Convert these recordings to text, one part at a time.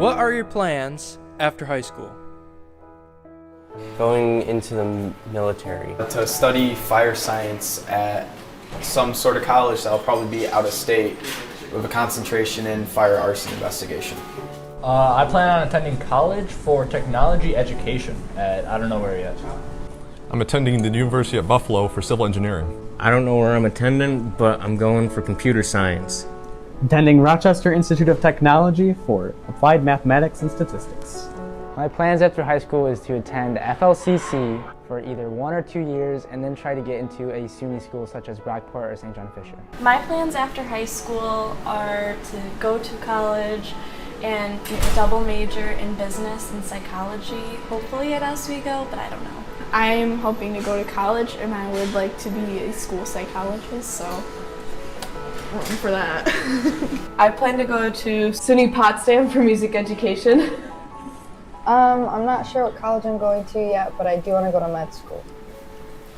What are your plans after high school? Going into the military. To study fire science at some sort of college that'll probably be out of state with a concentration in fire arson investigation. I plan on attending college for technology education at I don't know where yet. I'm attending the University of Buffalo for civil engineering. I don't know where I'm attending, but I'm going for computer science. Attending Rochester Institute of Technology for applied mathematics and statistics. My plans after high school is to attend FLCC for either 1 or 2 years and then try to get into a SUNY school such as Brockport or St. John Fisher. My plans after high school are to go to college and double major in business and psychology, hopefully at Oswego, but I don't know. I'm hoping to go to college and I would like to be a school psychologist, so rooting for that. I plan to go to SUNY Potsdam for music education. I'm not sure what college I'm going to yet, but I do want to go to med school.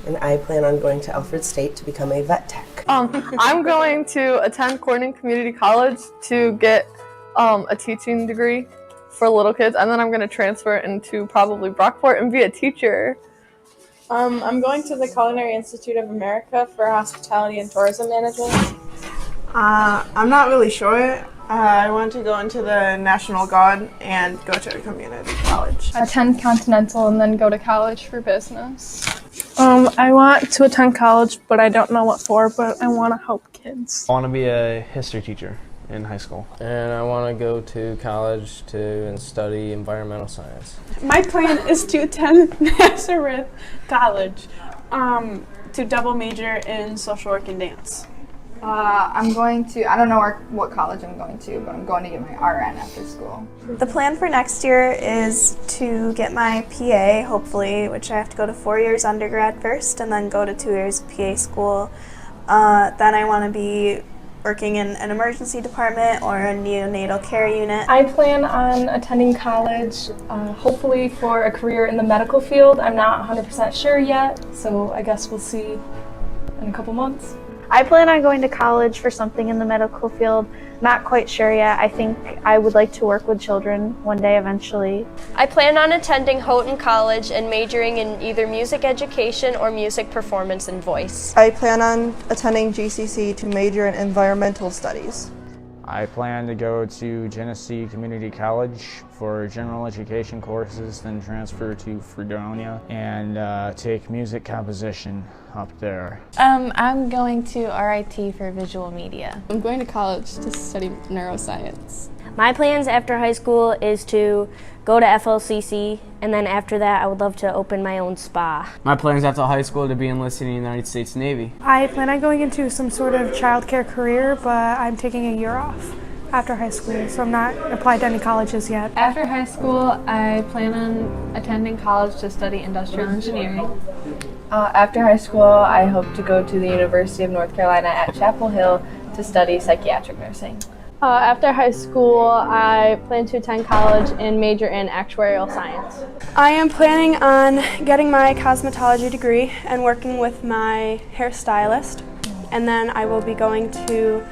And I plan on going to Alfred State to become a vet tech. I'm going to attend Corning Community College to get a teaching degree for little kids, and then I'm going to transfer into probably Brockport and be a teacher. I'm going to the Culinary Institute of America for hospitality and tourism management. I'm not really sure. I want to go into the National Guard and go to a community college. Attend Continental and then go to college for business. I want to attend college, but I don't know what for, but I want to help kids. I want to be a history teacher in high school. And I want to go to college and study environmental science. My plan is to attend Nazareth College to double major in social work and dance. I'm going to, I don't know what college I'm going to, but I'm going to get my RN after school. The plan for next year is to get my PA, hopefully, which I have to go to 4 years undergrad first and then go to 2 years of PA school. Then I want to be working in an emergency department or a neonatal care unit. I plan on attending college, hopefully for a career in the medical field. I'm not 100% sure yet, so I guess we'll see in a couple months. I plan on going to college for something in the medical field. Not quite sure yet. I think I would like to work with children one day eventually. I plan on attending Houghton College and majoring in either music education or music performance and voice. I plan on attending GCC to major in environmental studies. I plan to go to Genesee Community College for general education courses, then transfer to Fredonia and take music composition up there. I'm going to RIT for visual media. I'm going to college to study neuroscience. My plans after high school is to go to FLCC, and then after that I would love to open my own spa. My plans after high school to be enlisted in the United States Navy. I plan on going into some sort of childcare career, but I'm taking a year off after high school, so I'm not applied to any colleges yet. After high school, I plan on attending college to study industrial engineering. After high school, I hope to go to the University of North Carolina at Chapel Hill to study psychiatric nursing. After high school, I plan to attend college and major in actuarial science. I am planning on getting my cosmetology degree and working with my hairstylist, and then I will be going to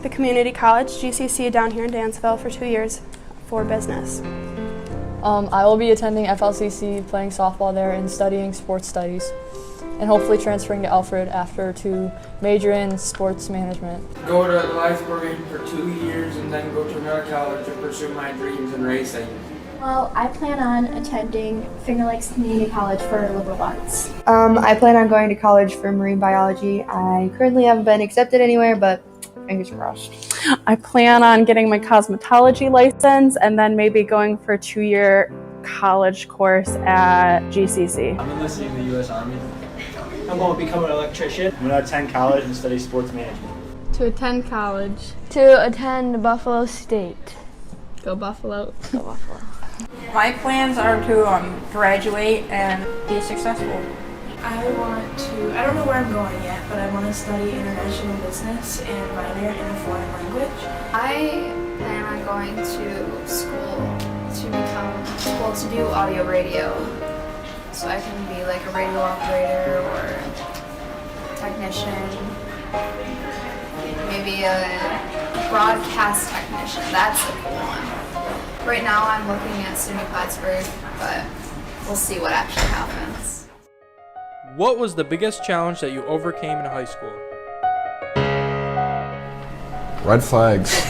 the community college, GCC, down here in Dansville for 2 years for business. I will be attending FLCC, playing softball there, and studying sports studies, and hopefully transferring to Alfred after to major in sports management. Go to Valedictorian for 2 years and then go to another college to pursue my dreams in racing. Well, I plan on attending Finger Lakes Community College for liberal arts. I plan on going to college for marine biology. I currently haven't been accepted anywhere, but fingers crossed. I plan on getting my cosmetology license and then maybe going for a 2-year college course at GCC. I'm enlisting in the U.S. Army. I'm going to become an electrician. I'm going to attend college and study sports management. To attend college. To attend Buffalo State. Go Buffalo. Go Buffalo. My plans are to graduate and be successful. I don't know where I'm going yet, but I want to study international business and minor in a foreign language. I plan on going to school to do audio radio. So I can be like a radio operator or technician, maybe a broadcast technician. That's a cool one. Right now I'm looking at SUNY Plattsburgh, but we'll see what actually happens. What was the biggest challenge that you overcame in high school? Red flags.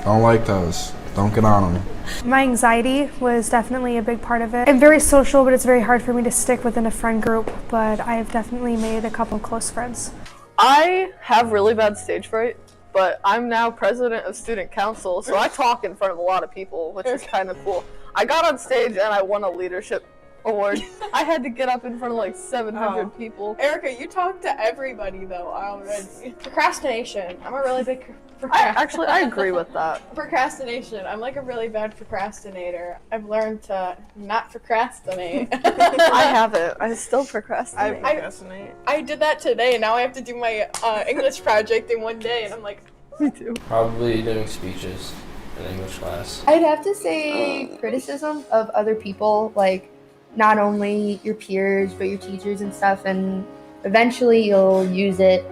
Don't like those. Don't get on them. My anxiety was definitely a big part of it. I'm very social, but it's very hard for me to stick within a friend group, but I've definitely made a couple close friends. I have really bad stage fright, but I'm now president of student council, so I talk in front of a lot of people, which is kind of cool. I got on stage and I won a leadership award. I had to get up in front of like 700 people. Erica, you talk to everybody though already. Procrastination. I'm a really big procrastinator. I agree with that. Procrastination. I'm like a really bad procrastinator. I've learned to not procrastinate. I haven't. I still procrastinate. I did that today, and now I have to do my English project in one day, and I'm like, me too. Probably doing speeches in English class. I'd have to say criticism of other people, like not only your peers, but your teachers and stuff, and eventually you'll use it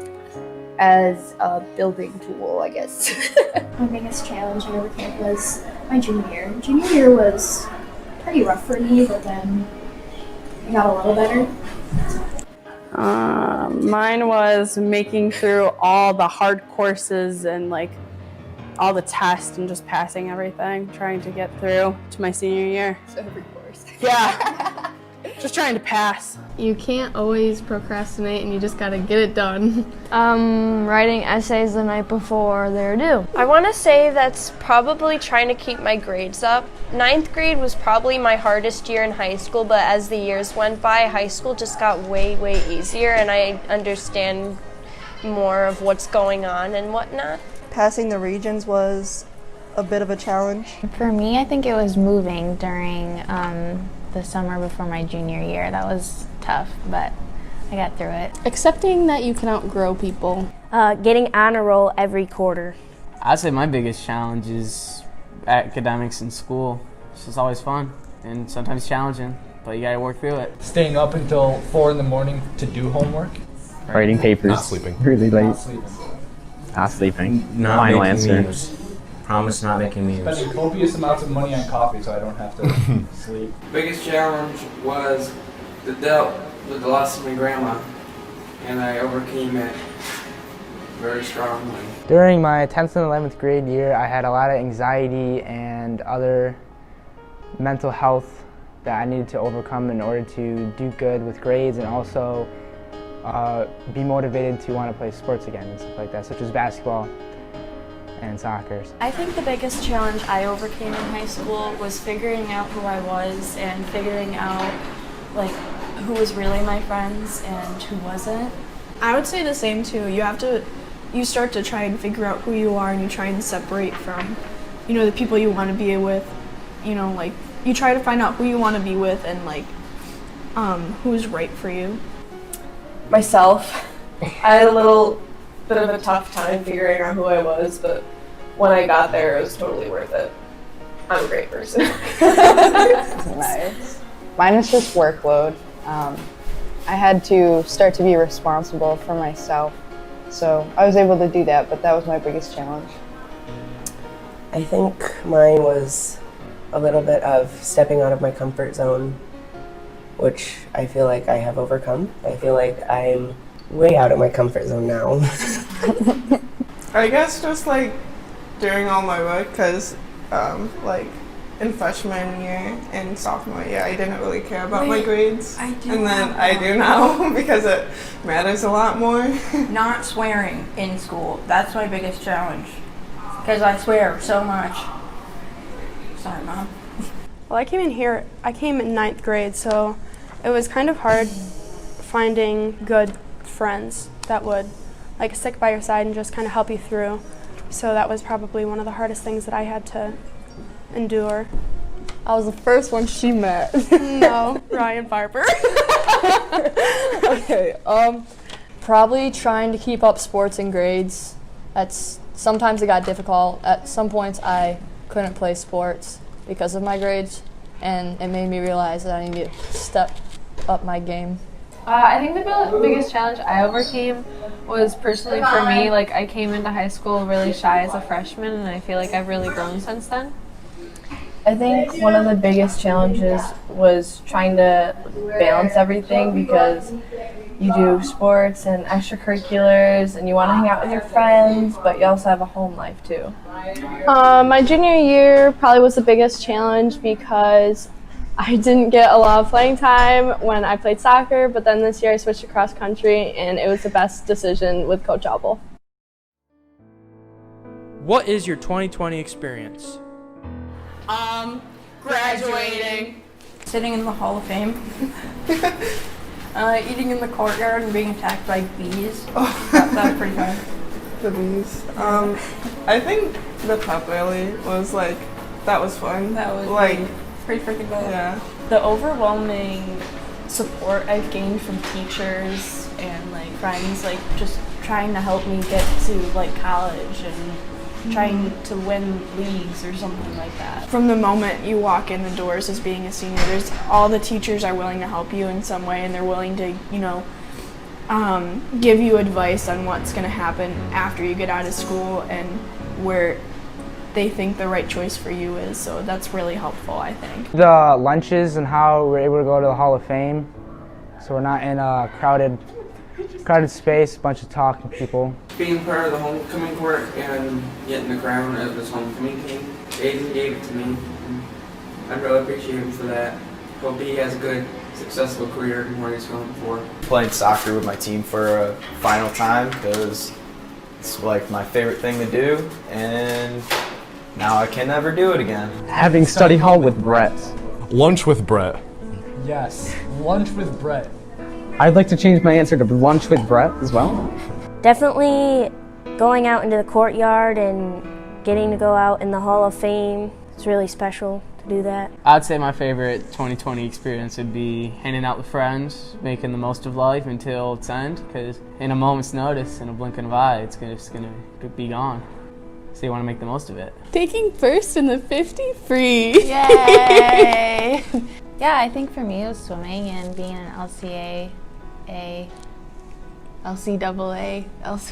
as a building tool, I guess. My biggest challenge I overcame was my junior year. Junior year was pretty rough for me, but then it got a little better. Mine was making through all the hard courses and like all the tests and just passing everything, trying to get through to my senior year. So every course. Yeah, just trying to pass. You can't always procrastinate and you just gotta get it done. Writing essays the night before they're due. I want to say that's probably trying to keep my grades up. 9th grade was probably my hardest year in high school, but as the years went by, high school just got way, way easier, and I understand more of what's going on and whatnot. Passing the regions was a bit of a challenge. For me, I think it was moving during the summer before my junior year. That was tough, but I got through it. Accepting that you can outgrow people. Getting on a roll every quarter. I'd say my biggest challenge is academics in school. It's just always fun and sometimes challenging, but you gotta work through it. Staying up until 4 in the morning to do homework. Writing papers. Not sleeping. Really late. Not sleeping. Not sleeping. Not Final making answer. memes. Promise not making memes. Spending copious amounts of money on coffee so I don't have to sleep. Biggest challenge was the dealt with the loss of my grandma, and I overcame it very strongly. During my 10th and 11th grade year, I had a lot of anxiety and other mental health that I needed to overcome in order to do good with grades and also be motivated to want to play sports again and stuff like that, such as basketball and soccer. I think the biggest challenge I overcame in high school was figuring out who I was and figuring out like who was really my friends and who wasn't. I would say the same too. You start to try and figure out who you are, and you try and separate from, the people you want to be with. Like you try to find out who you want to be with and like who's right for you. Myself, I had a little bit of a tough time figuring out who I was, but when I got there, it was totally worth it. I'm a great person. Nice. Mine was just workload. I had to start to be responsible for myself, so I was able to do that, but that was my biggest challenge. I think mine was a little bit of stepping out of my comfort zone, which I feel like I have overcome. I feel like I'm way out of my comfort zone now. I guess just like doing all my work, because like in freshman year and sophomore year I didn't really care about my grades, and then I do now because it matters a lot more. Not swearing in school, that's my biggest challenge, because I swear so much. Sorry, Mom. Well, I came in 9th grade, so it was kind of hard finding good friends that would like stick by your side and just kind of help you through. So that was probably one of the hardest things that I had to endure. I was the first one she met. No, Ryan Barber. Okay, probably trying to keep up sports and grades. Sometimes it got difficult. At some points I couldn't play sports because of my grades, and it made me realize that I need to step up my game. I think the biggest challenge I overcame was personally for me, like I came into high school really shy as a freshman, and I feel like I've really grown since then. I think one of the biggest challenges was trying to balance everything, because you do sports and extracurriculars and you want to hang out with your friends, but you also have a home life too. My junior year probably was the biggest challenge because I didn't get a lot of playing time when I played soccer, but then this year I switched to cross country and it was the best decision with Coach Abel. What is your 2020 experience? Graduating. Sitting in the Hall of Fame. Eating in the courtyard and being attacked by bees. That was pretty fun. The bees. I think the pep rally was that was fun. That was pretty freaking bad. Yeah. The overwhelming support I've gained from teachers and friends, just trying to help me get to college and trying to win leagues or something like that. From the moment you walk in the doors as being a senior, all the teachers are willing to help you in some way, and they're willing to, give you advice on what's going to happen after you get out of school and where they think the right choice for you is. So that's really helpful, I think. The lunches and how we're able to go to the Hall of Fame, so we're not in a crowded Crowded space, a bunch of talking people. Being part of the homecoming court and getting the crown of this homecoming team, Aiden gave it to me. And I really appreciate him for that. Hope he has a good, successful career in what he's going for. Playing soccer with my team for a final time because it's like my favorite thing to do, and now I can never do it again. Having study hall with Brett. Lunch with Brett. Yes, lunch with Brett. I'd like to change my answer to lunch with Brett as well. Definitely going out into the courtyard and getting to go out in the Hall of Fame. It's really special to do that. I'd say my favorite 2020 experience would be hanging out with friends, making the most of life until its end, because in a moment's notice, in a blink of an eye, it's just gonna be gone. So you want to make the most of it. Taking first in the 50 free. Yay! Yeah, I think for me it was swimming and being an LCAA,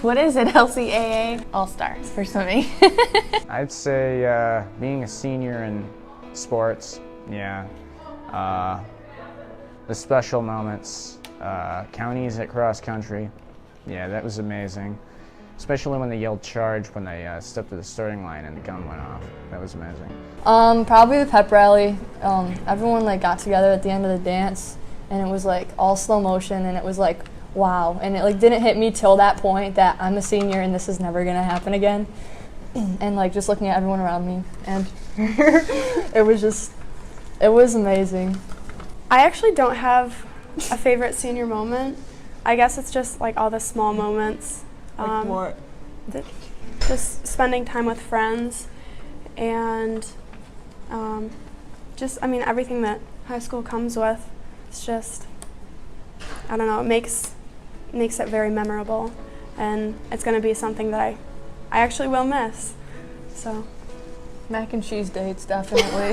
what is it? LCAA All-Star for swimming. I'd say being a senior in sports, yeah. The special moments, counties at cross country, yeah, that was amazing. Especially when they yelled charge when they stepped to the starting line and the gun went off. That was amazing. Probably the pep rally. Everyone got together at the end of the dance, and it was all slow motion, and it was wow. And it didn't hit me till that point that I'm a senior and this is never gonna happen again. And just looking at everyone around me, and it was amazing. I actually don't have a favorite senior moment. I guess it's just all the small moments. What? Just spending time with friends and everything that high school comes with. It's just, I don't know, it makes it very memorable, and it's going to be something that I actually will miss. So Mac and cheese dates, definitely.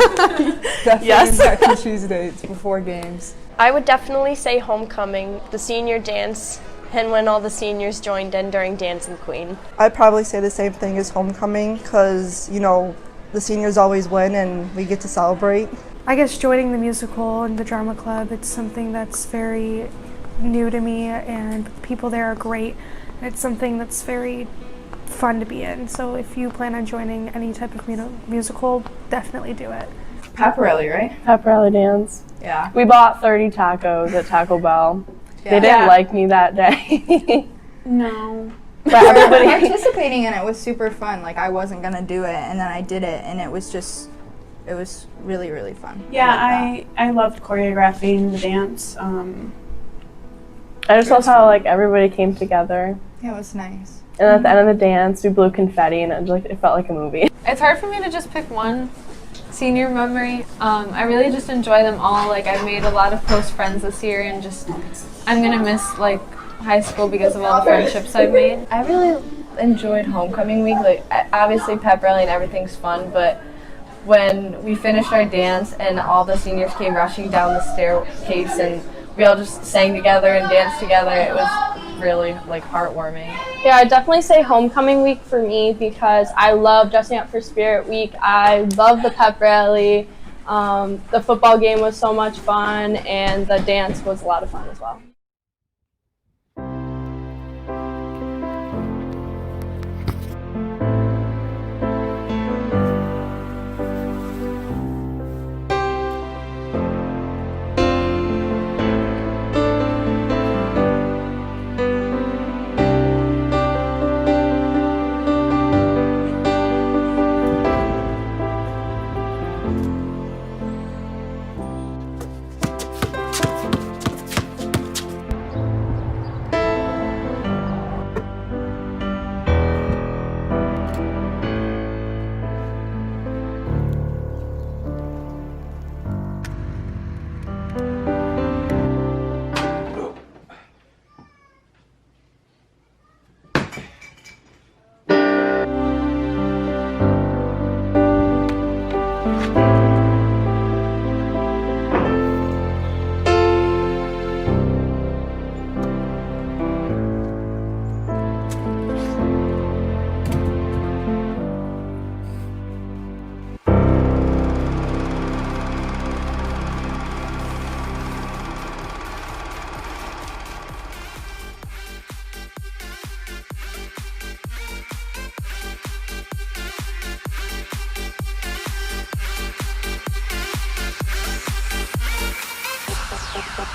Definitely Yes. mac and cheese dates before games. I would definitely say homecoming, the senior dance, and when all the seniors joined in during Dancing Queen. I'd probably say the same thing as homecoming because, the seniors always win and we get to celebrate. I guess joining the musical and the drama club, it's something that's very new to me, and people there are great. It's something that's very fun to be in. So if you plan on joining any type of musical, definitely do it. Pep rally, right? Pep rally dance. Yeah. We bought 30 tacos at Taco Bell. Yeah. They didn't Yeah. like me that day. No. But everybody Participating in it was super fun. I wasn't gonna do it, and then I did it, and it was really, really fun. Yeah, I loved choreographing the dance. I just love how everybody came together. Yeah, it was nice. And at the end of the dance, we blew confetti, and it felt like a movie. It's hard for me to just pick one senior memory. I really just enjoy them all. I've made a lot of close friends this year, and I'm gonna miss high school because of all the friendships I've made. I really enjoyed homecoming week. Obviously pep rally and everything's fun, but when we finished our dance and all the seniors came rushing down the staircase and we all just sang together and danced together, it was really heartwarming. Yeah, I'd definitely say homecoming week for me because I love dressing up for Spirit Week. I love the pep rally. The football game was so much fun, and the dance was a lot of fun as well.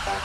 Thank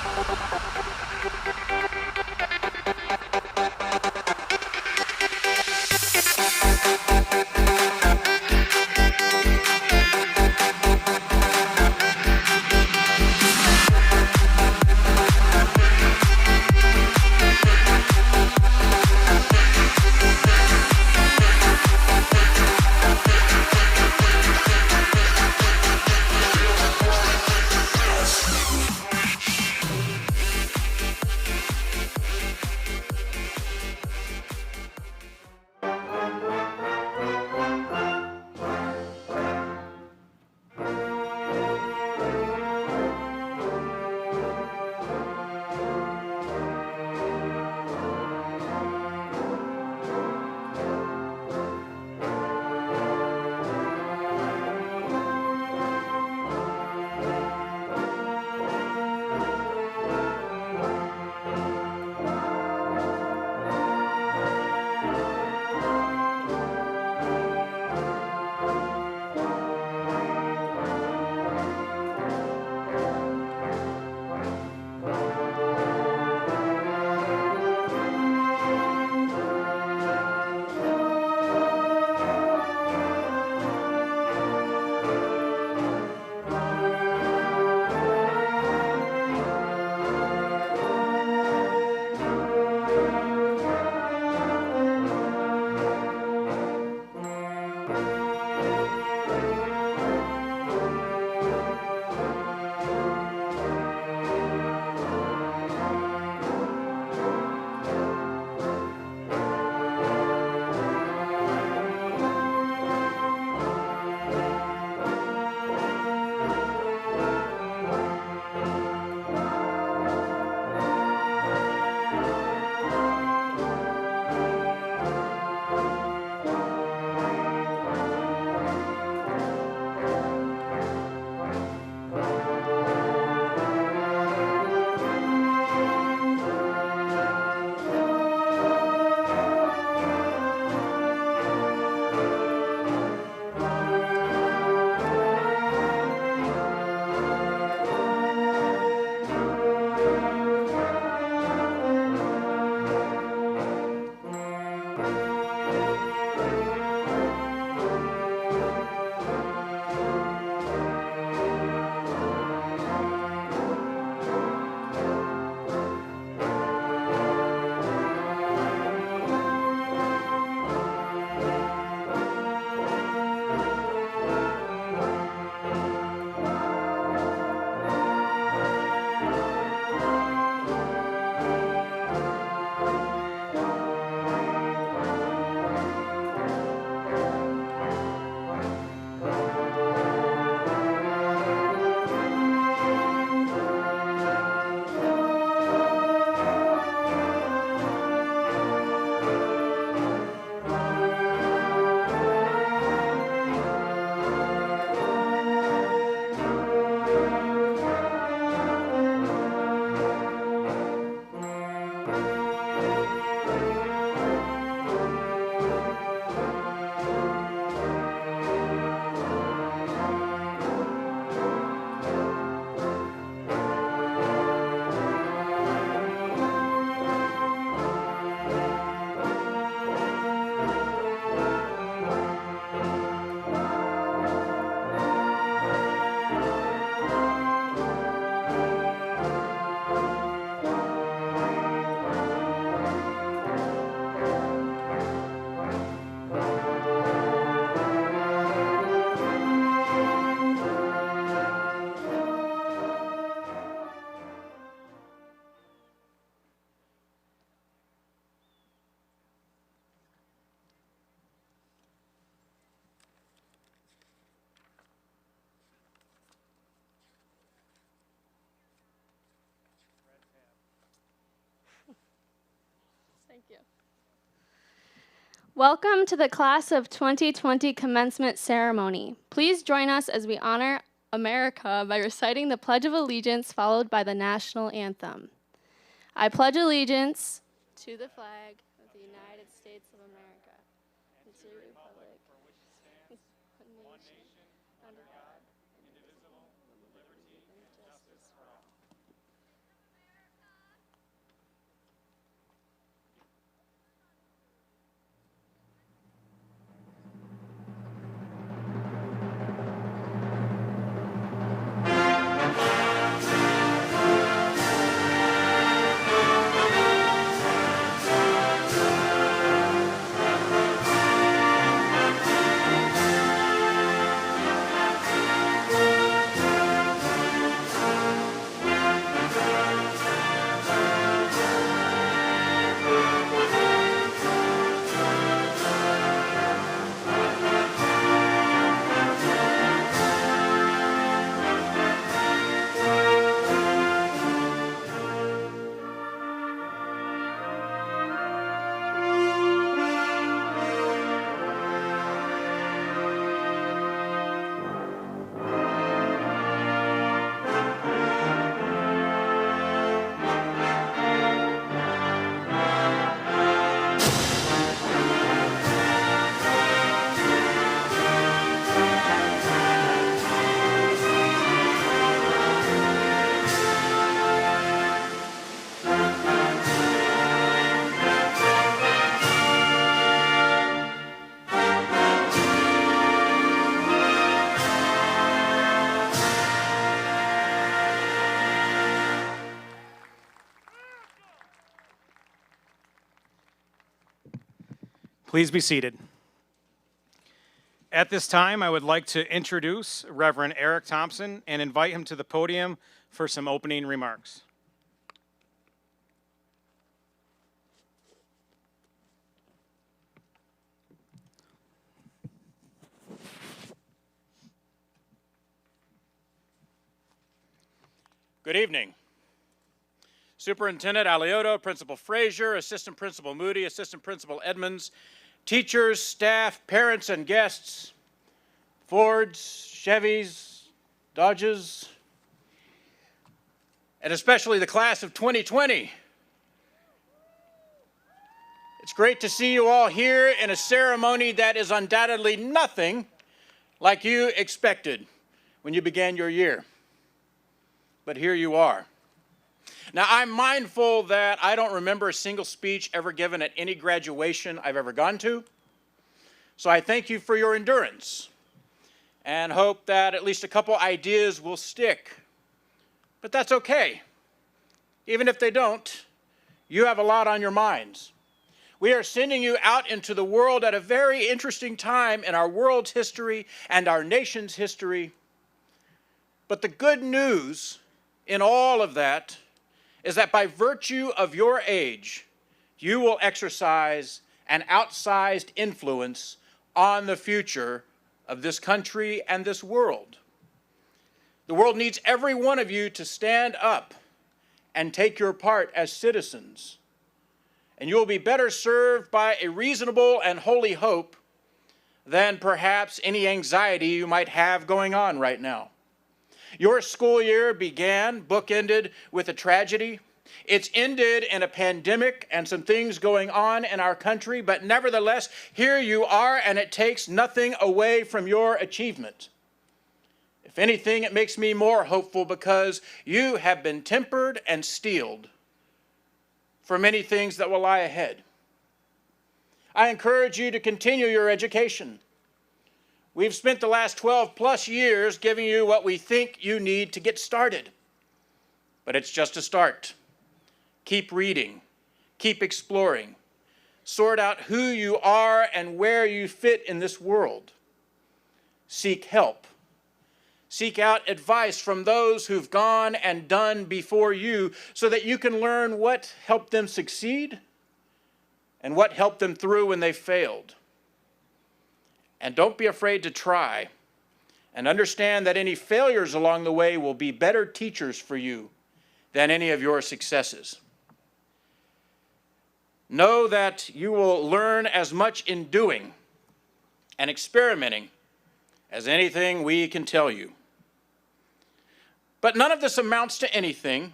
you. Welcome to the Class of 2020 Commencement Ceremony. Please join us as we honor America by reciting the Pledge of Allegiance followed by the National Anthem. I pledge allegiance to the flag of the United States of America and to the republic for which it stands, one nation, under God, indivisible, with liberty and justice for all. Please be seated. At this time, I would like to introduce Reverend Eric Thompson and invite him to the podium for some opening remarks. Good evening. Superintendent Alioto, Principal Frazier, Assistant Principal Moody, Assistant Principal Edmonds, teachers, staff, parents, and guests, Fords, Chevys, Dodges, and especially the class of 2020. It's great to see you all here in a ceremony that is undoubtedly nothing like you expected when you began your year. But here you are. Now, I'm mindful that I don't remember a single speech ever given at any graduation I've ever gone to. So I thank you for your endurance and hope that at least a couple ideas will stick. But that's okay. Even if they don't, you have a lot on your minds. We are sending you out into the world at a very interesting time in our world's history and our nation's history. But the good news in all of that is that by virtue of your age, you will exercise an outsized influence on the future of this country and this world. The world needs every one of you to stand up and take your part as citizens. And you will be better served by a reasonable and holy hope than perhaps any anxiety you might have going on right now. Your school year began, bookended with a tragedy. It's ended in a pandemic and some things going on in our country, but nevertheless, here you are, and it takes nothing away from your achievement. If anything, it makes me more hopeful because you have been tempered and steeled for many things that will lie ahead. I encourage you to continue your education. We've spent the last 12 plus years giving you what we think you need to get started. But it's just a start. Keep reading. Keep exploring. Sort out who you are and where you fit in this world. Seek help. Seek out advice from those who've gone and done before you so that you can learn what helped them succeed and what helped them through when they failed. And don't be afraid to try, and understand that any failures along the way will be better teachers for you than any of your successes. Know that you will learn as much in doing and experimenting as anything we can tell you. But none of this amounts to anything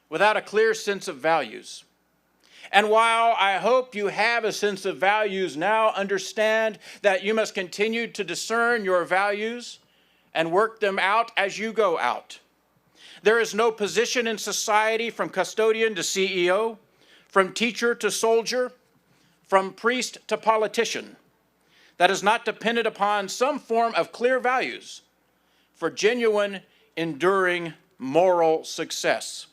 without a clear sense of values. And while I hope you have a sense of values now, understand that you must continue to discern your values and work them out as you go out. There is no position in society, from custodian to CEO, from teacher to soldier, from priest to politician, that is not dependent upon some form of clear values for genuine, enduring moral success.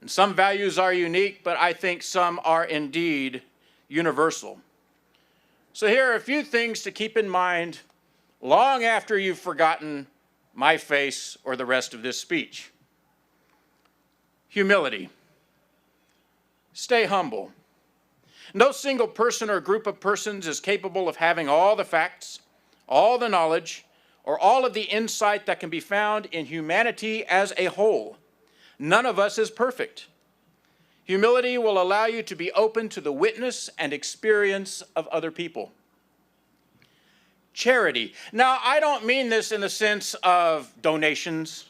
And some values are unique, but I think some are indeed universal. So here are a few things to keep in mind long after you've forgotten my face or the rest of this speech. Humility. Stay humble. No single person or group of persons is capable of having all the facts, all the knowledge, or all of the insight that can be found in humanity as a whole. None of us is perfect. Humility will allow you to be open to the witness and experience of other people. Charity. Now, I don't mean this in the sense of donations.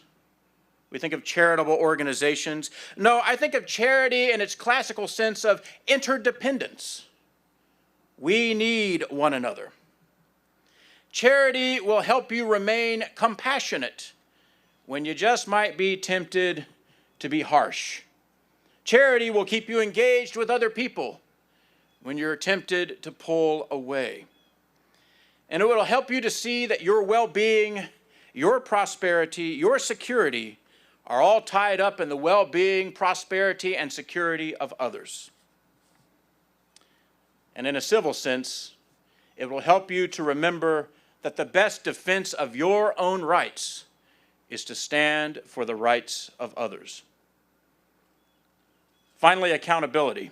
We think of charitable organizations. No, I think of charity in its classical sense of interdependence. We need one another. Charity will help you remain compassionate when you just might be tempted to be harsh. Charity will keep you engaged with other people when you're tempted to pull away. And it will help you to see that your well-being, your prosperity, your security are all tied up in the well-being, prosperity, and security of others. And in a civil sense, it will help you to remember that the best defense of your own rights is to stand for the rights of others. Finally, accountability.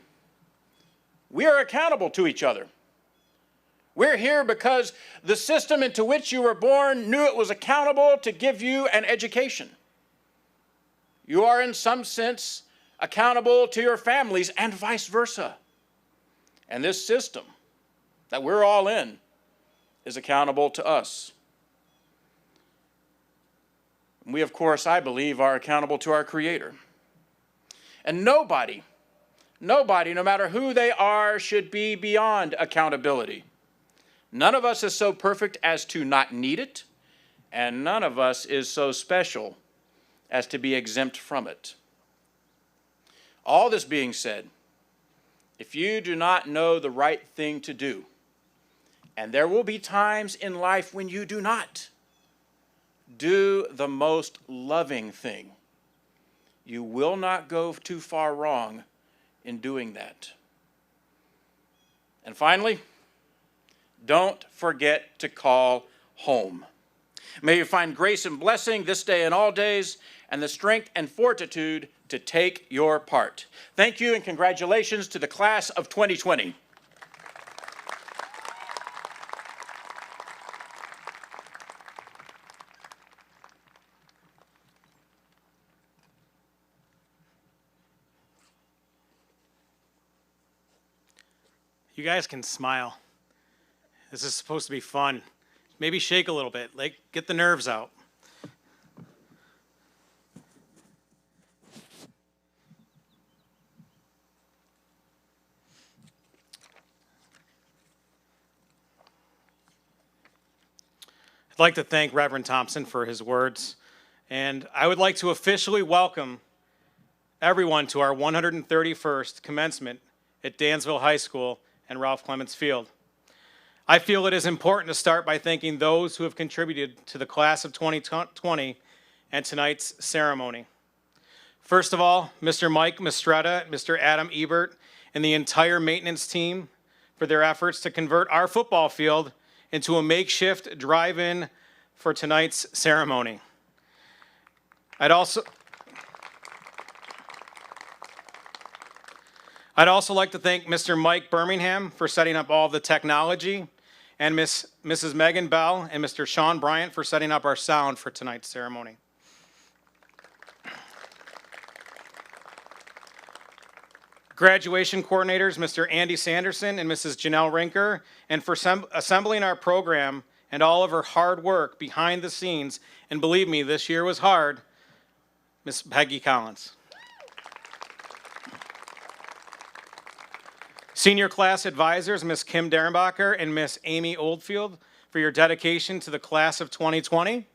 We are accountable to each other. We're here because the system into which you were born knew it was accountable to give you an education. You are, in some sense, accountable to your families and vice versa. And this system that we're all in is accountable to us. We, of course, I believe, are accountable to our Creator. And nobody, no matter who they are, should be beyond accountability. None of us is so perfect as to not need it, and none of us is so special as to be exempt from it. All this being said, if you do not know the right thing to do, and there will be times in life when you do not, do the most loving thing. You will not go too far wrong in doing that. And finally, don't forget to call home. May you find grace and blessing this day and all days, and the strength and fortitude to take your part. Thank you and congratulations to the class of 2020. You guys can smile. This is supposed to be fun. Maybe shake a little bit, like get the nerves out. I'd like to thank Reverend Thompson for his words, and I would like to officially welcome everyone to our 131st commencement at Dansville High School and Ralph Clements Field. I feel it is important to start by thanking those who have contributed to the class of 2020 and tonight's ceremony. First of all, Mr. Mike Mistretta, Mr. Adam Ebert, and the entire maintenance team for their efforts to convert our football field into a makeshift drive-in for tonight's ceremony. I'd also like to thank Mr. Mike Birmingham for setting up all the technology, and Mrs. Megan Bell and Mr. Sean Bryant for setting up our sound for tonight's ceremony. Graduation coordinators, Mr. Andy Sanderson and Mrs. Janelle Rinker, and for assembling our program and all of her hard work behind the scenes, and believe me, this year was hard, Miss Peggy Collins. Senior class advisors, Ms. Kim Derenbacher and Ms. Amy Oldfield, for your dedication to the class of 2020.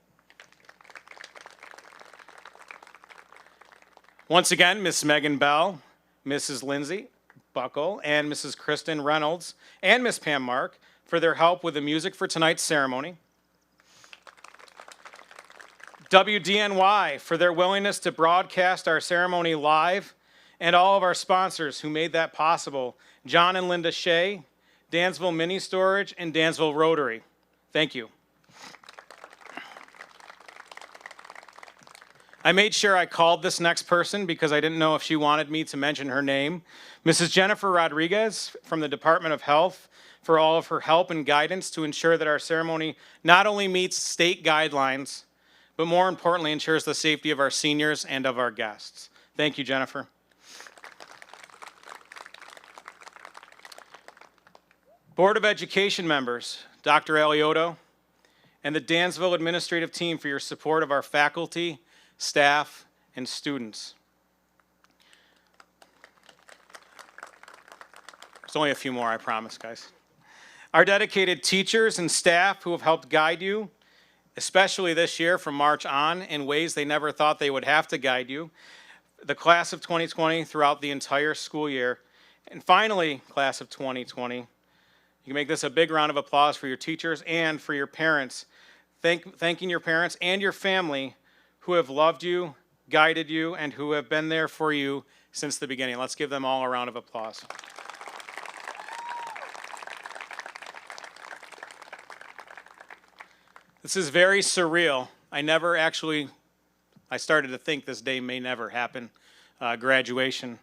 Once again, Ms. Megan Bell, Mrs. Lindsay Buckle, and Mrs. Kristen Reynolds, and Ms. Pam Mark for their help with the music for tonight's ceremony. WDNY for their willingness to broadcast our ceremony live, and all of our sponsors who made that possible, John and Linda Shea, Dansville Mini Storage, and Dansville Rotary. Thank you. I made sure I called this next person because I didn't know if she wanted me to mention her name. Mrs. Jennifer Rodriguez from the Department of Health for all of her help and guidance to ensure that our ceremony not only meets state guidelines, but more importantly ensures the safety of our seniors and of our guests. Thank you, Jennifer. Board of Education members, Dr. Alioto, and the Dansville administrative team for your support of our faculty, staff, and students. There's only a few more, I promise, guys. Our dedicated teachers and staff who have helped guide you, especially this year from March on, in ways they never thought they would have to guide you. The class of 2020 throughout the entire school year. And finally, class of 2020, you can make this a big round of applause for your teachers and for your parents. Thanking your parents and your family who have loved you, guided you, and who have been there for you since the beginning. Let's give them all a round of applause. This is very surreal. I started to think this day may never happen, graduation.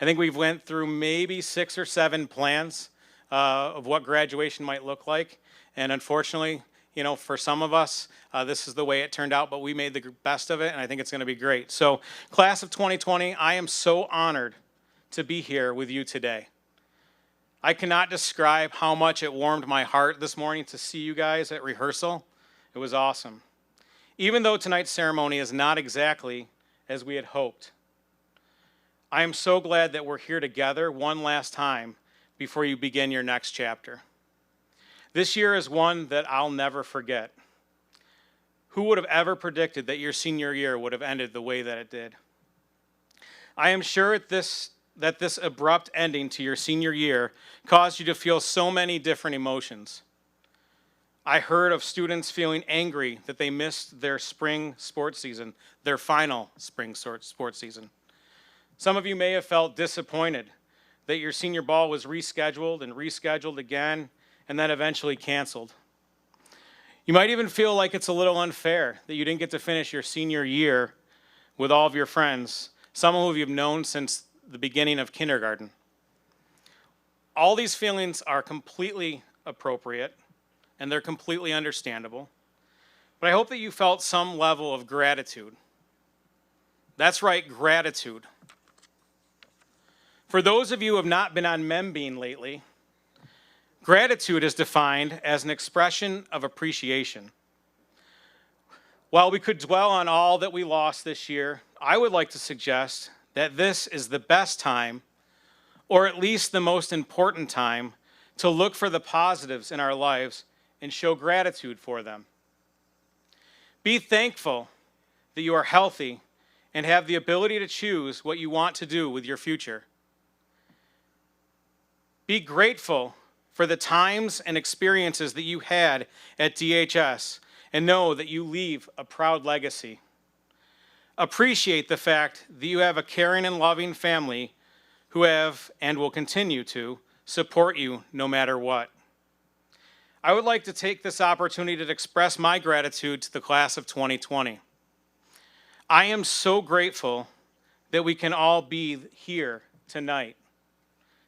I think we've went through maybe 6 or 7 plans of what graduation might look like. And unfortunately, you know, for some of us, this is the way it turned out, but we made the best of it, and I think it's going to be great. So, class of 2020, I am so honored to be here with you today. I cannot describe how much it warmed my heart this morning to see you guys at rehearsal. It was awesome. Even though tonight's ceremony is not exactly as we had hoped, I am so glad that we're here together one last time before you begin your next chapter. This year is one that I'll never forget. Who would have ever predicted that your senior year would have ended the way that it did? I am sure that this abrupt ending to your senior year caused you to feel so many different emotions. I heard of students feeling angry that they missed their spring sports season, their final spring sports season. Some of you may have felt disappointed that your senior ball was rescheduled again, and then eventually canceled. You might even feel like it's a little unfair that you didn't get to finish your senior year with all of your friends, some who you've known since the beginning of kindergarten. All these feelings are completely appropriate, and they're completely understandable. But I hope that you felt some level of gratitude. That's right, gratitude. For those of you who have not been on MemBean lately, gratitude is defined as an expression of appreciation. While we could dwell on all that we lost this year, I would like to suggest that this is the best time, or at least the most important time, to look for the positives in our lives and show gratitude for them. Be thankful that you are healthy and have the ability to choose what you want to do with your future. Be grateful for the times and experiences that you had at DHS and know that you leave a proud legacy. Appreciate the fact that you have a caring and loving family who have and will continue to support you no matter what. I would like to take this opportunity to express my gratitude to the class of 2020. I am so grateful that we can all be here tonight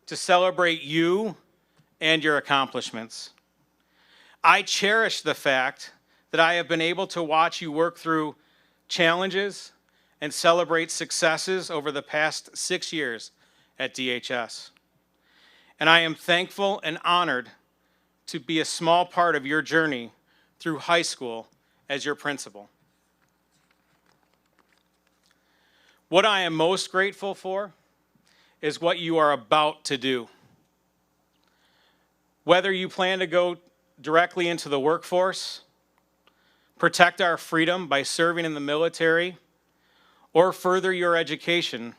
to celebrate you and your accomplishments. I cherish the fact that I have been able to watch you work through challenges and celebrate successes over the past 6 years at DHS. And I am thankful and honored to be a small part of your journey through high school as your principal. What I am most grateful for is what you are about to do. Whether you plan to go directly into the workforce, protect our freedom by serving in the military, or further your education,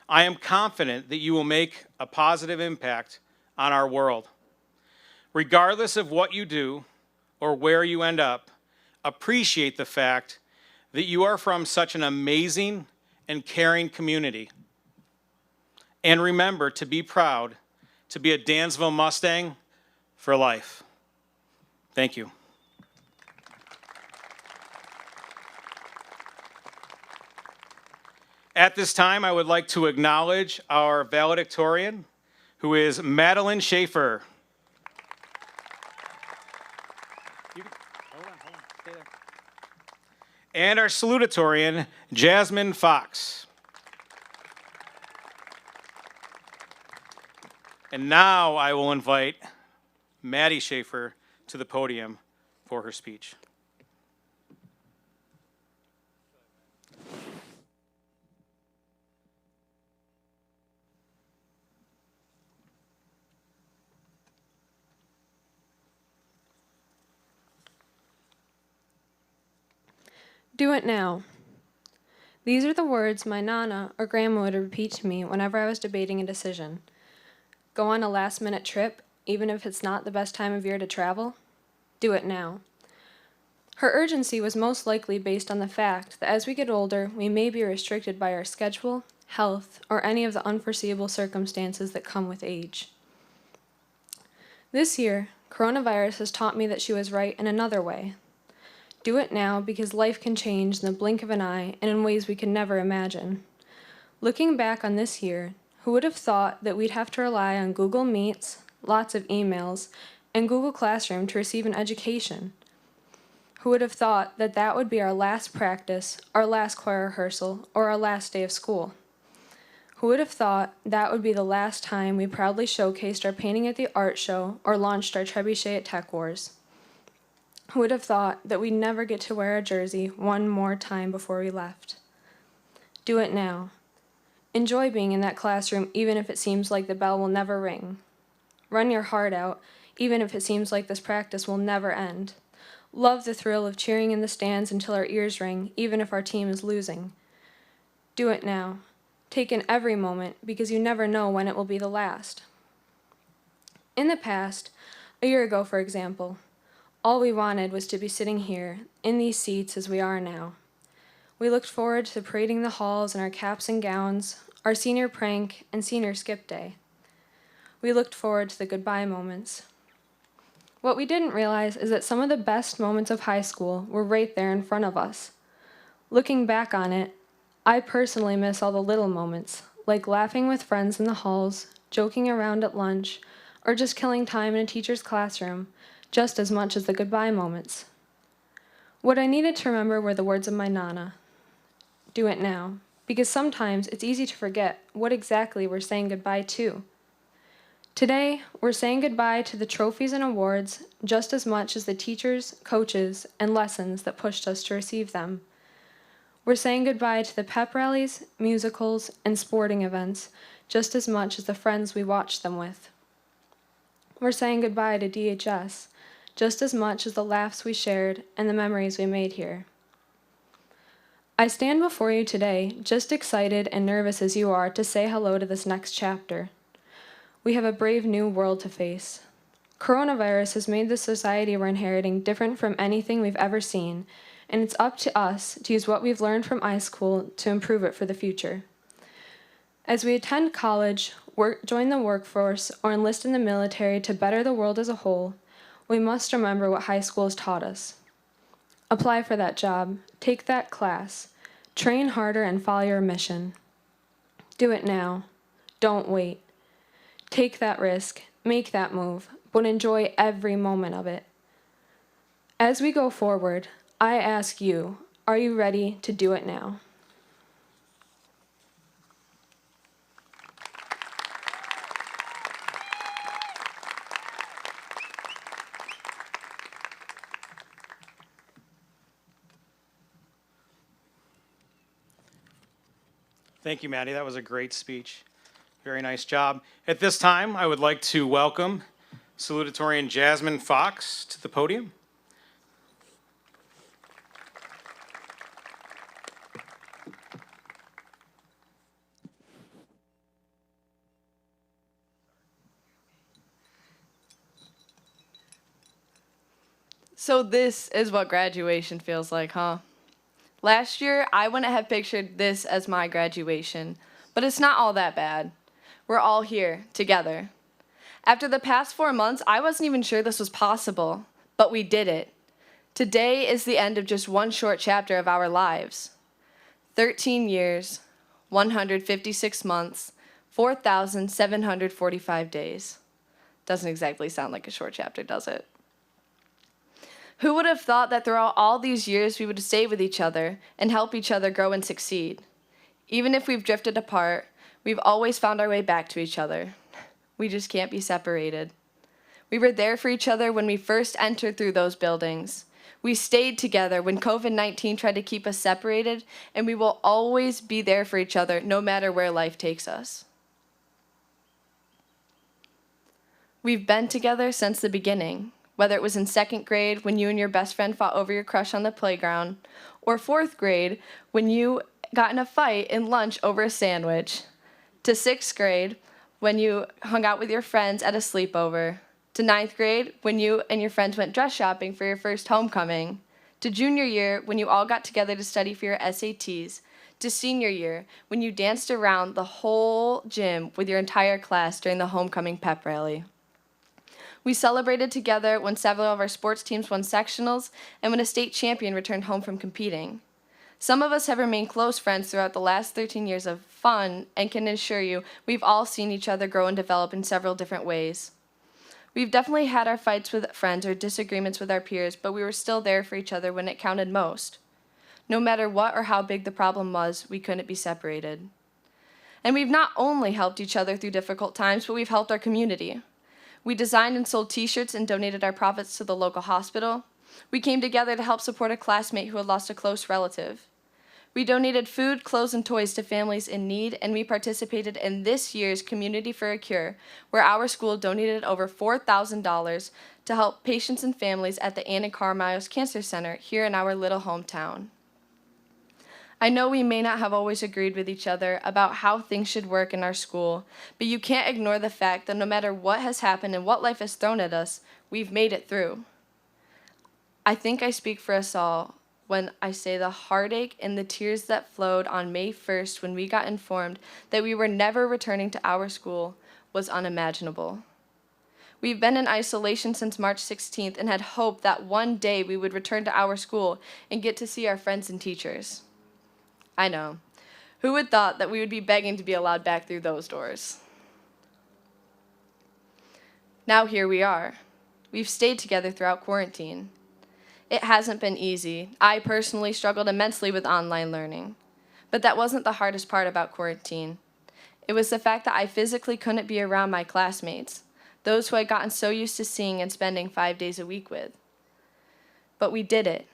I am confident that you will make a positive impact on our world. Regardless of what you do or where you end up, appreciate the fact that you are from such an amazing and caring community. And remember to be proud to be a Dansville Mustang for life. Thank you. At this time, I would like to acknowledge our valedictorian, who is Madeline Schaefer. And our salutatorian, Jasmine Fox. And now I will invite Maddie Schaefer to the podium for her speech. Do it now. These are the words my Nana or Grandma would repeat to me whenever I was debating a decision. Go on a last-minute trip, even if it's not the best time of year to travel? Do it now. Her urgency was most likely based on the fact that as we get older, we may be restricted by our schedule, health, or any of the unforeseeable circumstances that come with age. This year, coronavirus has taught me that she was right in another way. Do it now because life can change in the blink of an eye and in ways we can never imagine. Looking back on this year, who would have thought that we'd have to rely on Google Meets, lots of emails, and Google Classroom to receive an education? Who would have thought that that would be our last practice, our last choir rehearsal, or our last day of school? Who would have thought that would be the last time we proudly showcased our painting at the art show or launched our trebuchet at Tech Wars? Who would have thought that we'd never get to wear a jersey one more time before we left? Do it now. Enjoy being in that classroom even if it seems like the bell will never ring. Run your heart out even if it seems like this practice will never end. Love the thrill of cheering in the stands until our ears ring even if our team is losing. Do it now. Take in every moment because you never know when it will be the last. In the past, a year ago for example, all we wanted was to be sitting here, in these seats as we are now. We looked forward to parading the halls in our caps and gowns, our senior prank, and senior skip day. We looked forward to the goodbye moments. What we didn't realize is that some of the best moments of high school were right there in front of us. Looking back on it, I personally miss all the little moments, like laughing with friends in the halls, joking around at lunch, or just killing time in a teacher's classroom, just as much as the goodbye moments. What I needed to remember were the words of my Nana. Do it now, because sometimes it's easy to forget what exactly we're saying goodbye to. Today, we're saying goodbye to the trophies and awards just as much as the teachers, coaches, and lessons that pushed us to receive them. We're saying goodbye to the pep rallies, musicals, and sporting events just as much as the friends we watched them with. We're saying goodbye to DHS just as much as the laughs we shared and the memories we made here. I stand before you today just excited and nervous as you are to say hello to this next chapter. We have a brave new world to face. Coronavirus has made the society we're inheriting different from anything we've ever seen, and it's up to us to use what we've learned from iSchool to improve it for the future. As we attend college, join the workforce, or enlist in the military to better the world as a whole, we must remember what high school has taught us. Apply for that job, take that class, train harder and follow your mission. Do it now. Don't wait. Take that risk, make that move, but enjoy every moment of it. As we go forward, I ask you, are you ready to do it now? Thank you, Maddie. That was a great speech. Very nice job. At this time, I would like to welcome Salutatorian Jasmine Fox to the podium. So this is what graduation feels like, huh? Last year, I wouldn't have pictured this as my graduation, but it's not all that bad. We're all here, together. After the past 4 months, I wasn't even sure this was possible, but we did it. Today is the end of just one short chapter of our lives. 13 years, 156 months, 4,745 days. Doesn't exactly sound like a short chapter, does it? Who would have thought that throughout all these years we would stay with each other and help each other grow and succeed? Even if we've drifted apart, we've always found our way back to each other. We just can't be separated. We were there for each other when we first entered through those buildings. We stayed together when COVID-19 tried to keep us separated, and we will always be there for each other no matter where life takes us. We've been together since the beginning. Whether it was in 2nd grade when you and your best friend fought over your crush on the playground, or 4th grade when you got in a fight in lunch over a sandwich, to 6th grade when you hung out with your friends at a sleepover, to 9th grade when you and your friends went dress shopping for your first homecoming, to junior year when you all got together to study for your SATs, to senior year when you danced around the whole gym with your entire class during the homecoming pep rally. We celebrated together when several of our sports teams won sectionals and when a state champion returned home from competing. Some of us have remained close friends throughout the last 13 years of fun and can assure you we've all seen each other grow and develop in several different ways. We've definitely had our fights with friends or disagreements with our peers, but we were still there for each other when it counted most. No matter what or how big the problem was, we couldn't be separated. And we've not only helped each other through difficult times, but we've helped our community. We designed and sold t-shirts and donated our profits to the local hospital. We came together to help support a classmate who had lost a close relative. We donated food, clothes, and toys to families in need, and we participated in this year's Community for a Cure, where our school donated over $4,000 to help patients and families at the Ann and Carmiles Cancer Center here in our little hometown. I know we may not have always agreed with each other about how things should work in our school, but you can't ignore the fact that no matter what has happened and what life has thrown at us, we've made it through. I think I speak for us all when I say the heartache and the tears that flowed on May 1st when we got informed that we were never returning to our school was unimaginable. We've been in isolation since March 16th and had hoped that one day we would return to our school and get to see our friends and teachers. I know. Who would thought that we would be begging to be allowed back through those doors? Now here we are. We've stayed together throughout quarantine. It hasn't been easy. I personally struggled immensely with online learning. But that wasn't the hardest part about quarantine. It was the fact that I physically couldn't be around my classmates, those who I'd gotten so used to seeing and spending 5 days a week with. But we did it.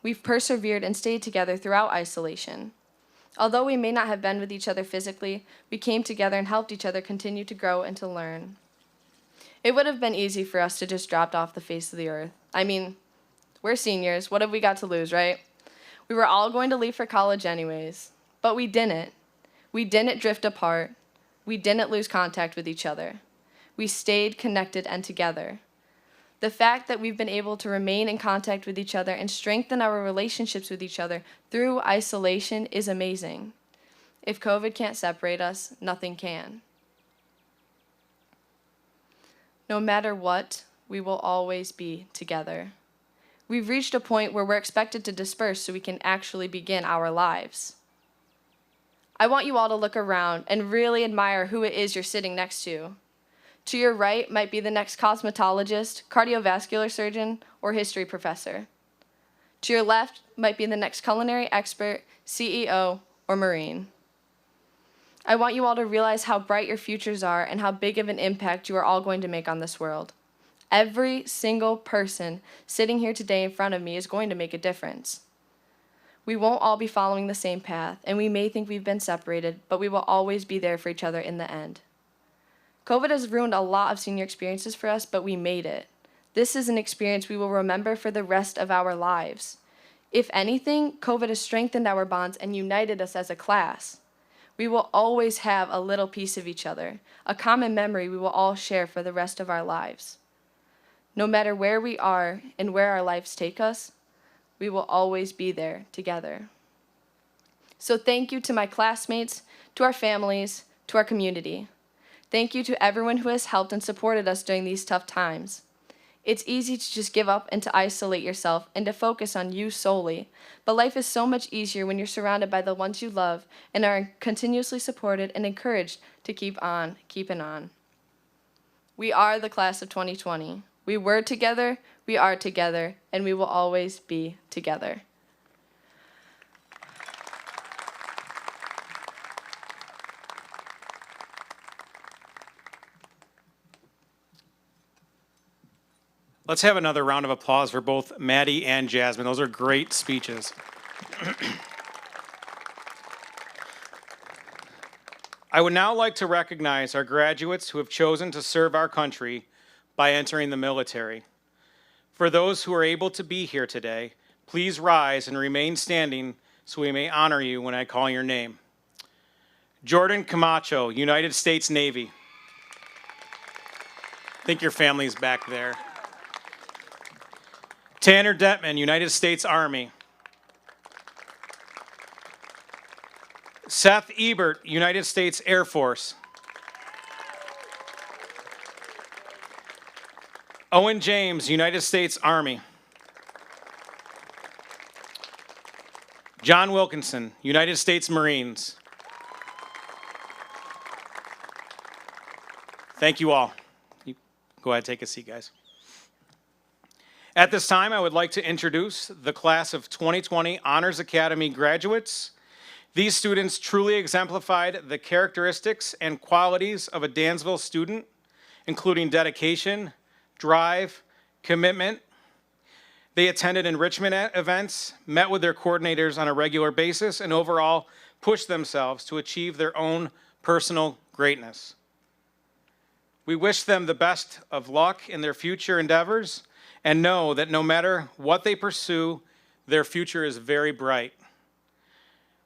We've persevered and stayed together throughout isolation. Although we may not have been with each other physically, we came together and helped each other continue to grow and to learn. It would have been easy for us to just drop off the face of the earth. I mean, we're seniors. What have we got to lose, right? We were all going to leave for college anyways. But we didn't. We didn't drift apart. We didn't lose contact with each other. We stayed connected and together. The fact that we've been able to remain in contact with each other and strengthen our relationships with each other through isolation is amazing. If COVID can't separate us, nothing can. No matter what, we will always be together. We've reached a point where we're expected to disperse so we can actually begin our lives. I want you all to look around and really admire who it is you're sitting next to. To your right might be the next cosmetologist, cardiovascular surgeon, or history professor. To your left might be the next culinary expert, CEO, or Marine. I want you all to realize how bright your futures are and how big of an impact you are all going to make on this world. Every single person sitting here today in front of me is going to make a difference. We won't all be following the same path, and we may think we've been separated, but we will always be there for each other in the end. COVID has ruined a lot of senior experiences for us, but we made it. This is an experience we will remember for the rest of our lives. If anything, COVID has strengthened our bonds and united us as a class. We will always have a little piece of each other, a common memory we will all share for the rest of our lives. No matter where we are and where our lives take us, we will always be there together. So thank you to my classmates, to our families, to our community. Thank you to everyone who has helped and supported us during these tough times. It's easy to just give up and to isolate yourself and to focus on you solely, but life is so much easier when you're surrounded by the ones you love and are continuously supported and encouraged to keep on keeping on. We are the class of 2020. We were together, we are together, and we will always be together. Let's have another round of applause for both Maddie and Jasmine. Those are great speeches. I would now like to recognize our graduates who have chosen to serve our country by entering the military. For those who are able to be here today, please rise and remain standing so we may honor you when I call your name. Jordan Camacho, United States Navy. I think your family's back there. Tanner Detman, United States Army. Seth Ebert, United States Air Force. Owen James, United States Army. John Wilkinson, United States Marines. Thank you all. You go ahead, take a seat, guys. At this time, I would like to introduce the class of 2020 Honors Academy graduates. These students truly exemplified the characteristics and qualities of a Dansville student, including dedication, drive, commitment. They attended enrichment events, met with their coordinators on a regular basis, and overall pushed themselves to achieve their own personal greatness. We wish them the best of luck in their future endeavors and know that no matter what they pursue, their future is very bright.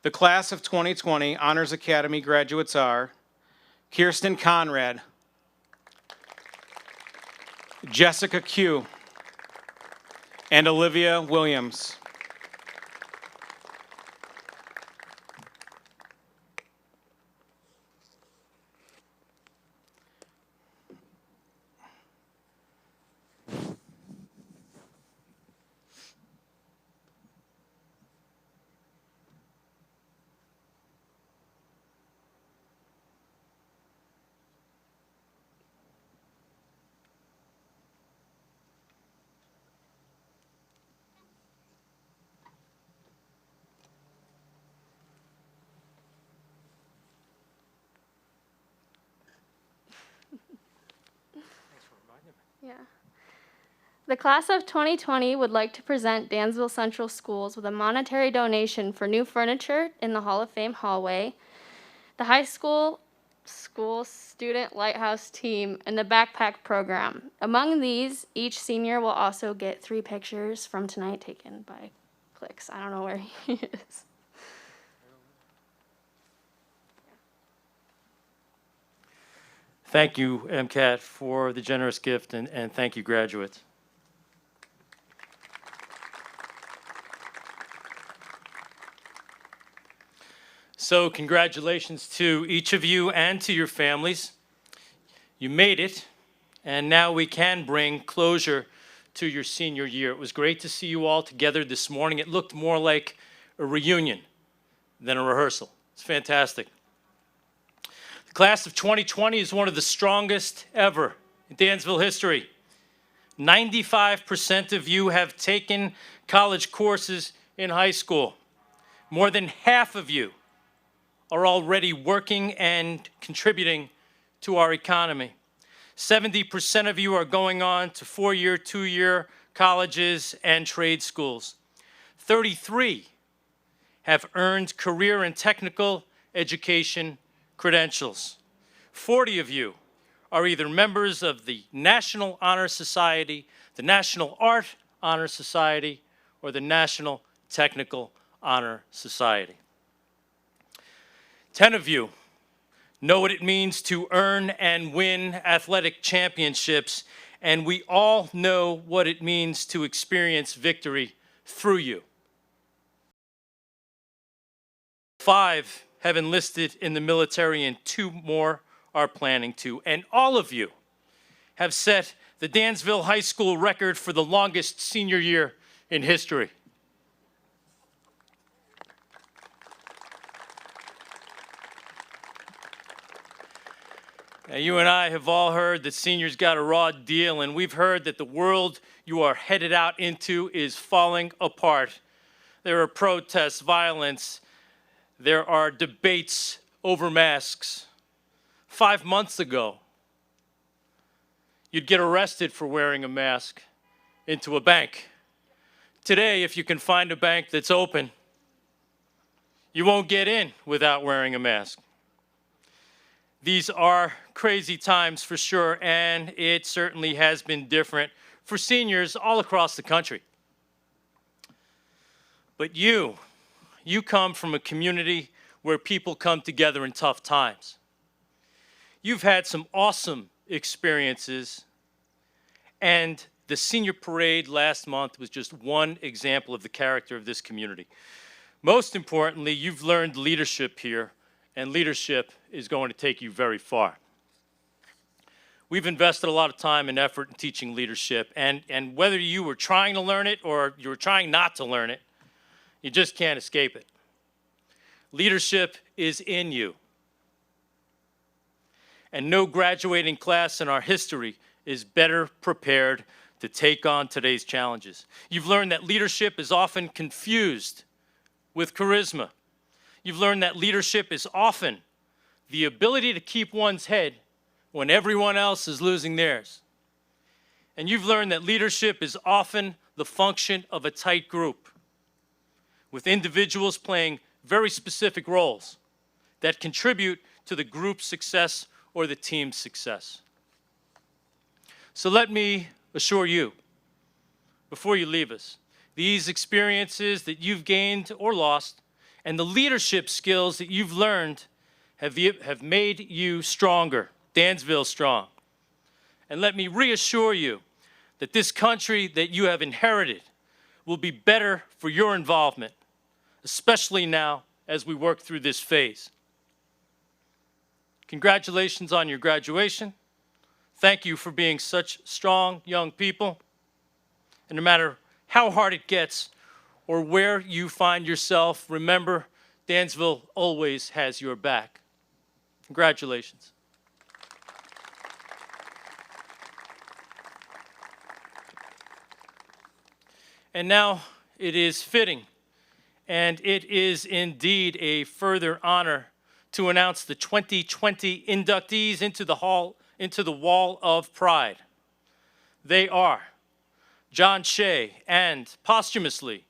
The class of 2020 Honors Academy graduates are Kirsten Conrad, Jessica Q, and Olivia Williams. Yeah. The class of 2020 would like to present Dansville Central Schools with a monetary donation for new furniture in the Hall of Fame hallway, the high school student lighthouse team, and the backpack program. Among these, each senior will also get 3 pictures from tonight taken by clicks. I don't know where he is. Thank you, MCAT, for the generous gift, and thank you, graduates. So congratulations to each of you and to your families. You made it, and now we can bring closure to your senior year. It was great to see you all together this morning. It looked more like a reunion than a rehearsal. It's fantastic. The class of 2020 is one of the strongest ever in Dansville history. 95% of you have taken college courses in high school. More than half of you are already working and contributing to our economy. 70% of you are going on to 4-year, 2-year colleges and trade schools. 33 have earned career and technical education credentials. 40 of you are either members of the National Honor Society, the National Art Honor Society, or the National Technical Honor Society. 10 of you know what it means to earn and win athletic championships, and we all know what it means to experience victory through you. 5 have enlisted in the military, and 2 more are planning to. And all of you have set the Dansville High School record for the longest senior year in history. Now, you and I have all heard that seniors got a raw deal, and we've heard that the world you are headed out into is falling apart. There are protests, violence. There are debates over masks. 5 months ago, you'd get arrested for wearing a mask into a bank. Today, if you can find a bank that's open, you won't get in without wearing a mask. These are crazy times for sure, and it certainly has been different for seniors all across the country. But you come from a community where people come together in tough times. You've had some awesome experiences, and the senior parade last month was just one example of the character of this community. Most importantly, you've learned leadership here, and leadership is going to take you very far. We've invested a lot of time and effort in teaching leadership, and whether you were trying to learn it or you were trying not to learn it, you just can't escape it. Leadership is in you. And no graduating class in our history is better prepared to take on today's challenges. You've learned that leadership is often confused with charisma. You've learned that leadership is often the ability to keep one's head when everyone else is losing theirs. And you've learned that leadership is often the function of a tight group, with individuals playing very specific roles that contribute to the group's success or the team's success. So let me assure you, before you leave us, these experiences that you've gained or lost and the leadership skills that you've learned have made you stronger, Dansville strong. And let me reassure you that this country that you have inherited will be better for your involvement, especially now as we work through this phase. Congratulations on your graduation. Thank you for being such strong young people. And no matter how hard it gets or where you find yourself, remember, Dansville always has your back. Congratulations. And now it is fitting, and it is indeed a further honor to announce the 2020 inductees into the Wall of Pride. They are John Shea and, posthumously,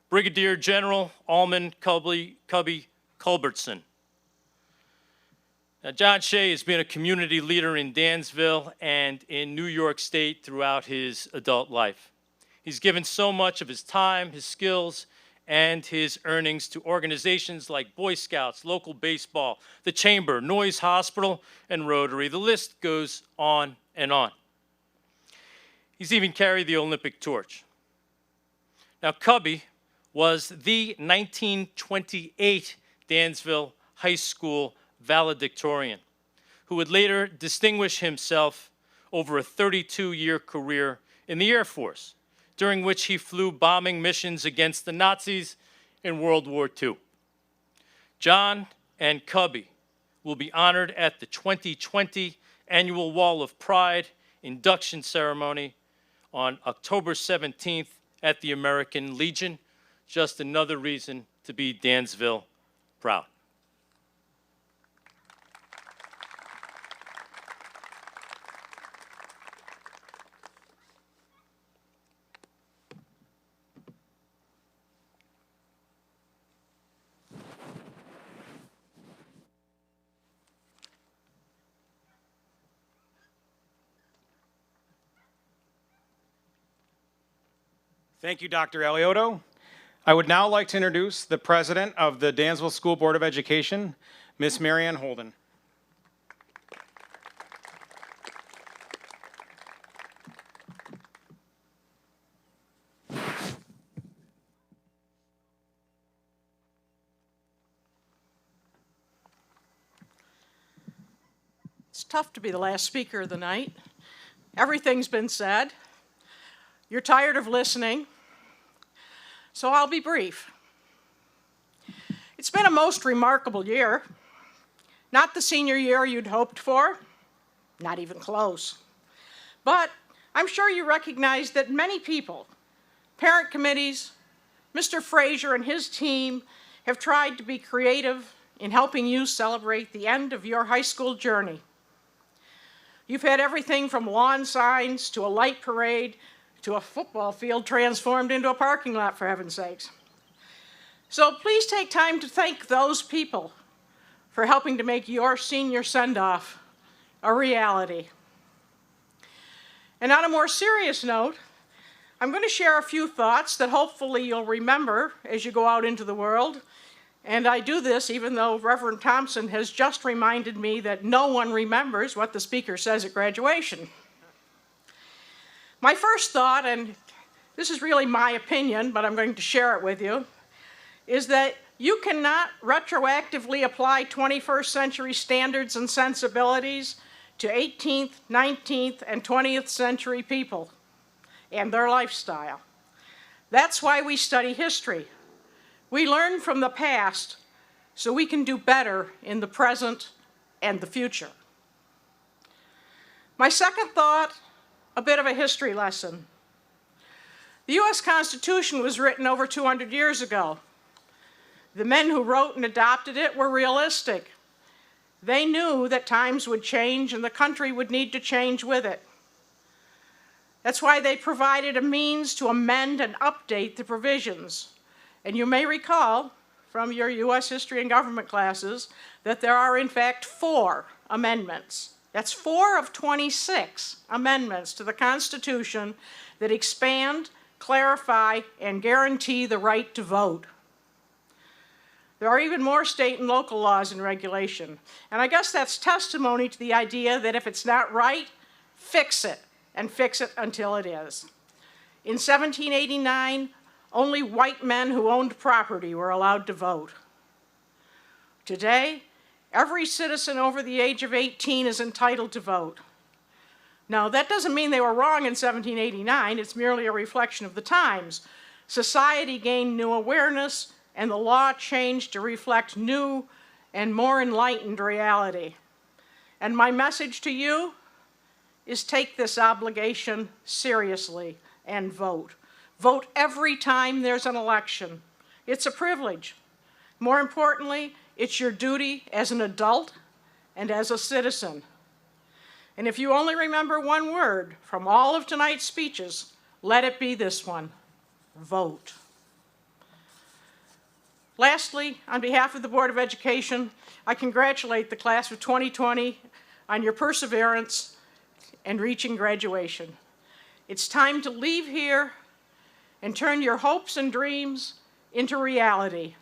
Brigadier General Alman Cubby Culbertson. Now, John Shea has been a community leader in Dansville and in New York State throughout his adult life. He's given so much of his time, his skills, and his earnings to organizations like Boy Scouts, local baseball, the Chamber, Noyes Hospital, and Rotary. The list goes on and on. He's even carried the Olympic torch. Now, Cubby was the 1928 Dansville High School valedictorian, who would later distinguish himself over a 32-year career in the Air Force, during which he flew bombing missions against the Nazis in World War II. John and Cubby will be honored at the 2020 Annual Wall of Pride induction ceremony on October 17th at the American Legion. Just another reason to be Dansville proud. Thank you, Dr. Eliotto. I would now like to introduce the president of the Dansville School Board of Education, Ms. Marianne Holden. It's tough to be the last speaker of the night. Everything's been said. You're tired of listening, so I'll be brief. It's been a most remarkable year. Not the senior year you'd hoped for, not even close. But I'm sure you recognize that many people, parent committees, Mr. Frazier and his team have tried to be creative in helping you celebrate the end of your high school journey. You've had everything from lawn signs to a light parade to a football field transformed into a parking lot, for heaven's sakes. So please take time to thank those people for helping to make your senior send-off a reality. And on a more serious note, I'm going to share a few thoughts that hopefully you'll remember as you go out into the world. And I do this even though Reverend Thompson has just reminded me that no one remembers what the speaker says at graduation. My first thought, and this is really my opinion, but I'm going to share it with you, is that you cannot retroactively apply 21st century standards and sensibilities to 18th, 19th, and 20th century people and their lifestyle. That's why we study history. We learn from the past so we can do better in the present and the future. My second thought, a bit of a history lesson. The U.S. Constitution was written over 200 years ago. The men who wrote and adopted it were realistic. They knew that times would change and the country would need to change with it. That's why they provided a means to amend and update the provisions. And you may recall from your U.S. history and government classes that there are in fact 4 amendments. That's 4 of 26 amendments to the Constitution that expand, clarify, and guarantee the right to vote. There are even more state and local laws and regulation. And I guess that's testimony to the idea that if it's not right, fix it, and fix it until it is. In 1789, only white men who owned property were allowed to vote. Today, every citizen over the age of 18 is entitled to vote. Now, that doesn't mean they were wrong in 1789. It's merely a reflection of the times. Society gained new awareness, and the law changed to reflect new and more enlightened reality. And my message to you is take this obligation seriously and vote. Vote every time there's an election. It's a privilege. More importantly, it's your duty as an adult and as a citizen. And if you only remember one word from all of tonight's speeches, let it be this one: vote. Lastly, on behalf of the Board of Education, I congratulate the class of 2020 on your perseverance and reaching graduation. It's time to leave here and turn your hopes and dreams into reality.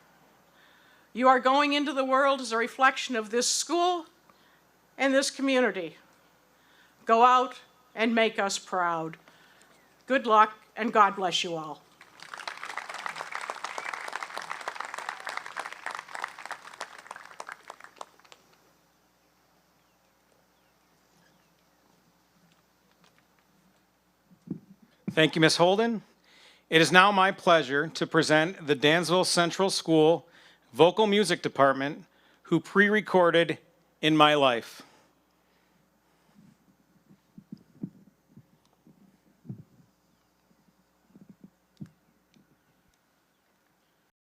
You are going into the world as a reflection of this school and this community. Go out and make us proud. Good luck, and God bless you all. Thank you, Ms. Holden. It is now my pleasure to present the Dansville Central School Vocal Music Department, who pre-recorded "In My Life."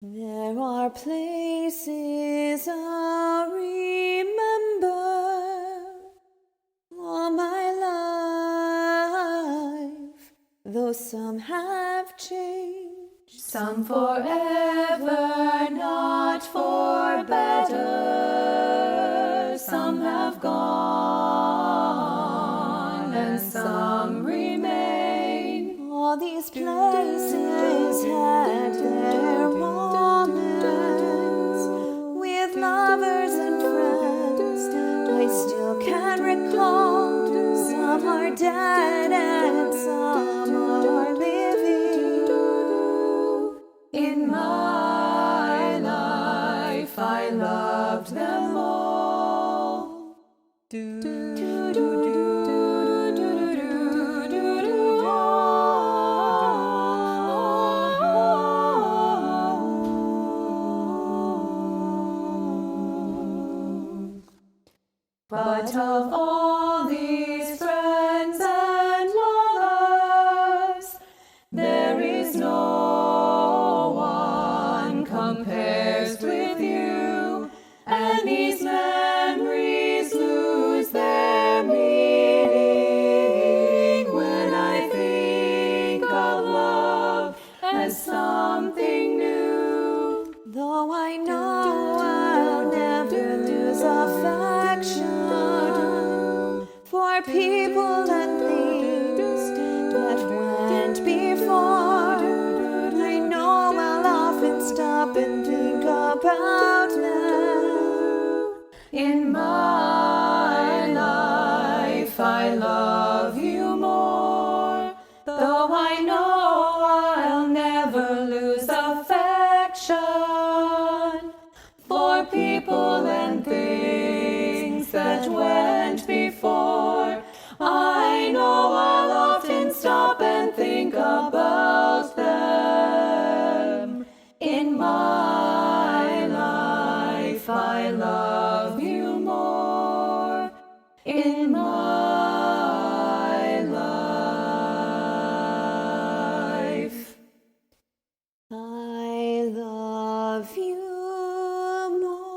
There are places I'll remember all my life, though some have changed, some forever, not for better. Some have gone and some remain. All these places had their moments with lovers and friends. I still can recall. Some are dead and some are living. In my life, I loved them all. But of all these friends and lovers, there is no one compares with you, and these memories lose their meaning when I think of love as something new. Though I know I'll never lose affection for people and things that went before. I know I'll often stop and think about them. In my life, I love you more, though I know I'll never lose affection for people and things that went before. my life, I love you more. In my life, I love you more.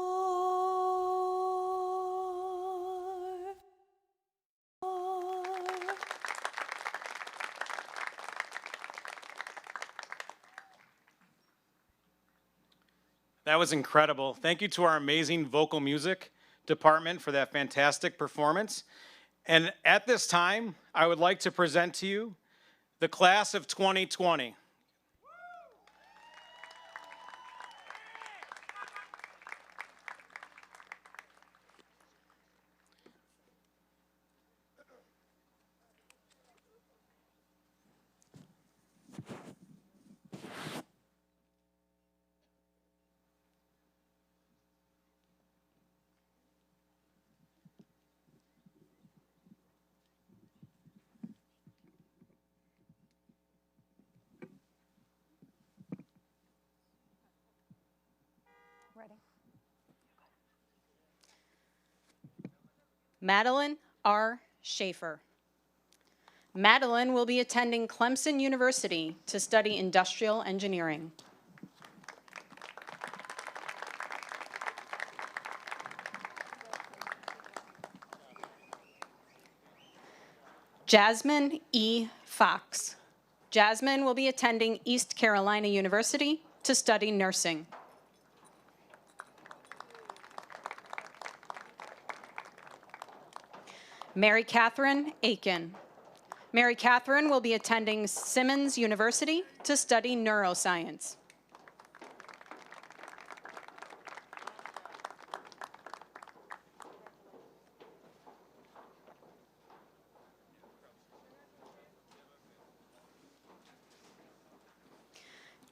That was incredible. Thank you to our amazing vocal music department for that fantastic performance. And at this time, I would like to present to you the class of 2020. Madeline R. Schaefer. Madeline will be attending Clemson University to study industrial engineering. Jasmine E. Fox. Jasmine will be attending East Carolina University to study nursing. Mary Catherine Aiken. Mary Catherine will be attending Simmons University to study neuroscience.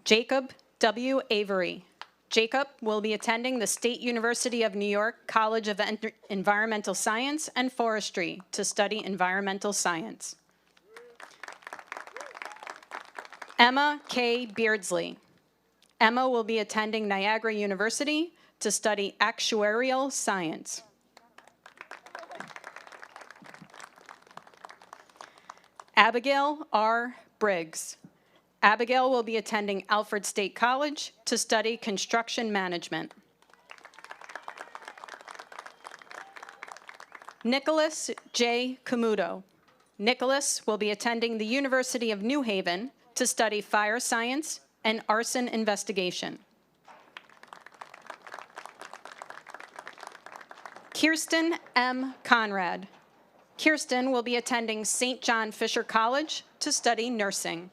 Jacob W. Avery. Jacob will be attending the State University of New York College of Environmental Science and Forestry to study environmental science. Emma K. Beardsley. Emma will be attending Niagara University to study actuarial science. Abigail R. Briggs. Abigail will be attending Alfred State College to study construction management. Nicholas J. Camuto. Nicholas will be attending the University of New Haven to study fire science and arson investigation. Kirsten M. Conrad. Kirsten will be attending St. John Fisher College to study nursing.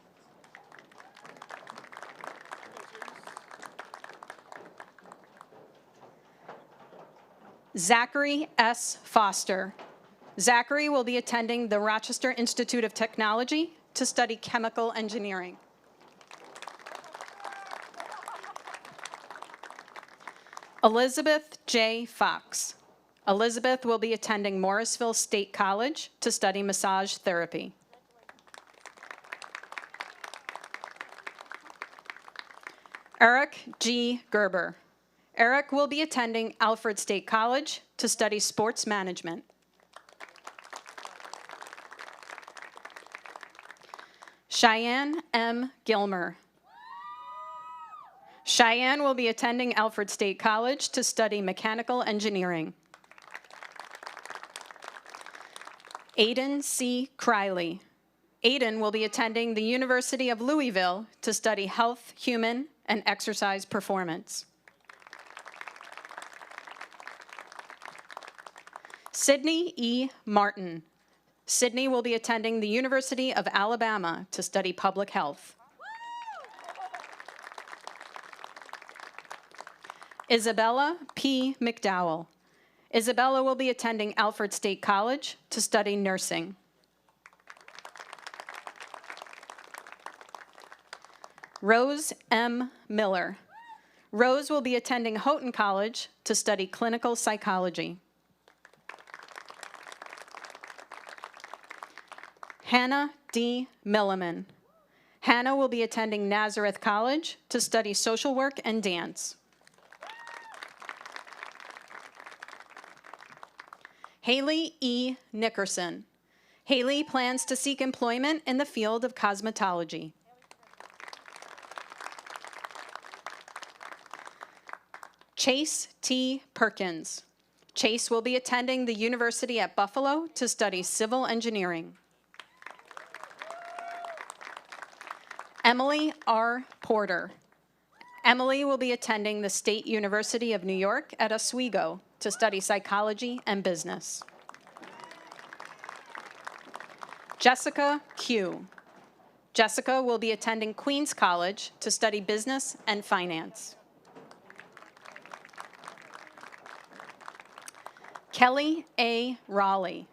Zachary S. Foster. Zachary will be attending the Rochester Institute of Technology to study chemical engineering. Elizabeth J. Fox. Elizabeth will be attending Morrisville State College to study massage therapy. Eric G. Gerber. Eric will be attending Alfred State College to study sports management. Cheyenne M. Gilmer. Cheyenne will be attending Alfred State College to study mechanical engineering. Aiden C. Criley. Aiden will be attending the University of Louisville to study health, human, and exercise performance. Sydney E. Martin. Sydney will be attending the University of Alabama to study public health. Isabella P. McDowell. Isabella will be attending Alfred State College to study nursing. Rose M. Miller. Rose will be attending Houghton College to study clinical psychology. Hannah D. Milliman. Hannah will be attending Nazareth College to study social work and dance. Haley E. Nickerson. Haley plans to seek employment in the field of cosmetology. Chase T. Perkins. Chase will be attending the University at Buffalo to study civil engineering. Emily R. Porter. Emily will be attending the State University of New York at Oswego to study psychology and business. Jessica Q. Jessica will be attending Queens College to study business and finance. Kelly A. Raleigh.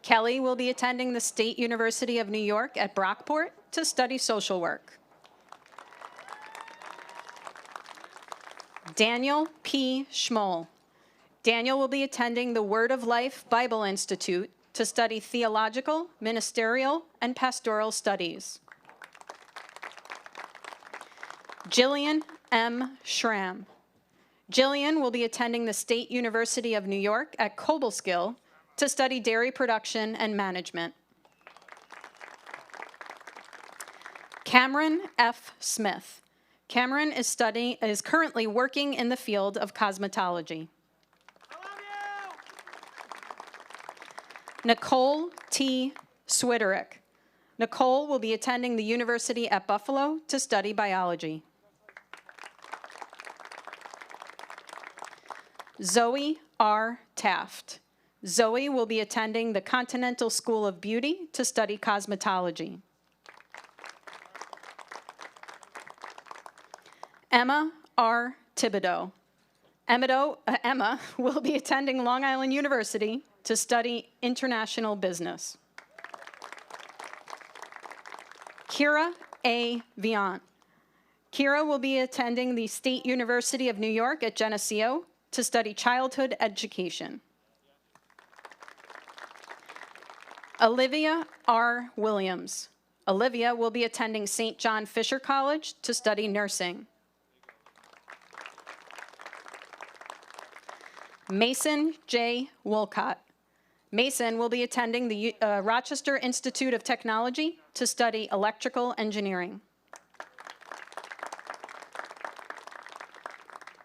Kelly will be attending the State University of New York at Brockport to study social work. Daniel P. Schmoll. Daniel will be attending the Word of Life Bible Institute to study theological, ministerial, and pastoral studies. Jillian M. Schramm. Jillian will be attending the State University of New York at Cobleskill to study dairy production and management. Cameron F. Smith. Cameron is currently working in the field of cosmetology. Nicole T. Swiderick. Nicole will be attending the University at Buffalo to study biology. Zoe R. Taft. Zoe will be attending the Continental School of Beauty to study cosmetology. Emma R. Thibodeau. Emma will be attending Long Island University to study international business. Kira A. Viant. Kira will be attending the State University of New York at Geneseo to study childhood education. Olivia R. Williams. Olivia will be attending St. John Fisher College to study nursing. Mason J. Wolcott. Mason will be attending the Rochester Institute of Technology to study electrical engineering.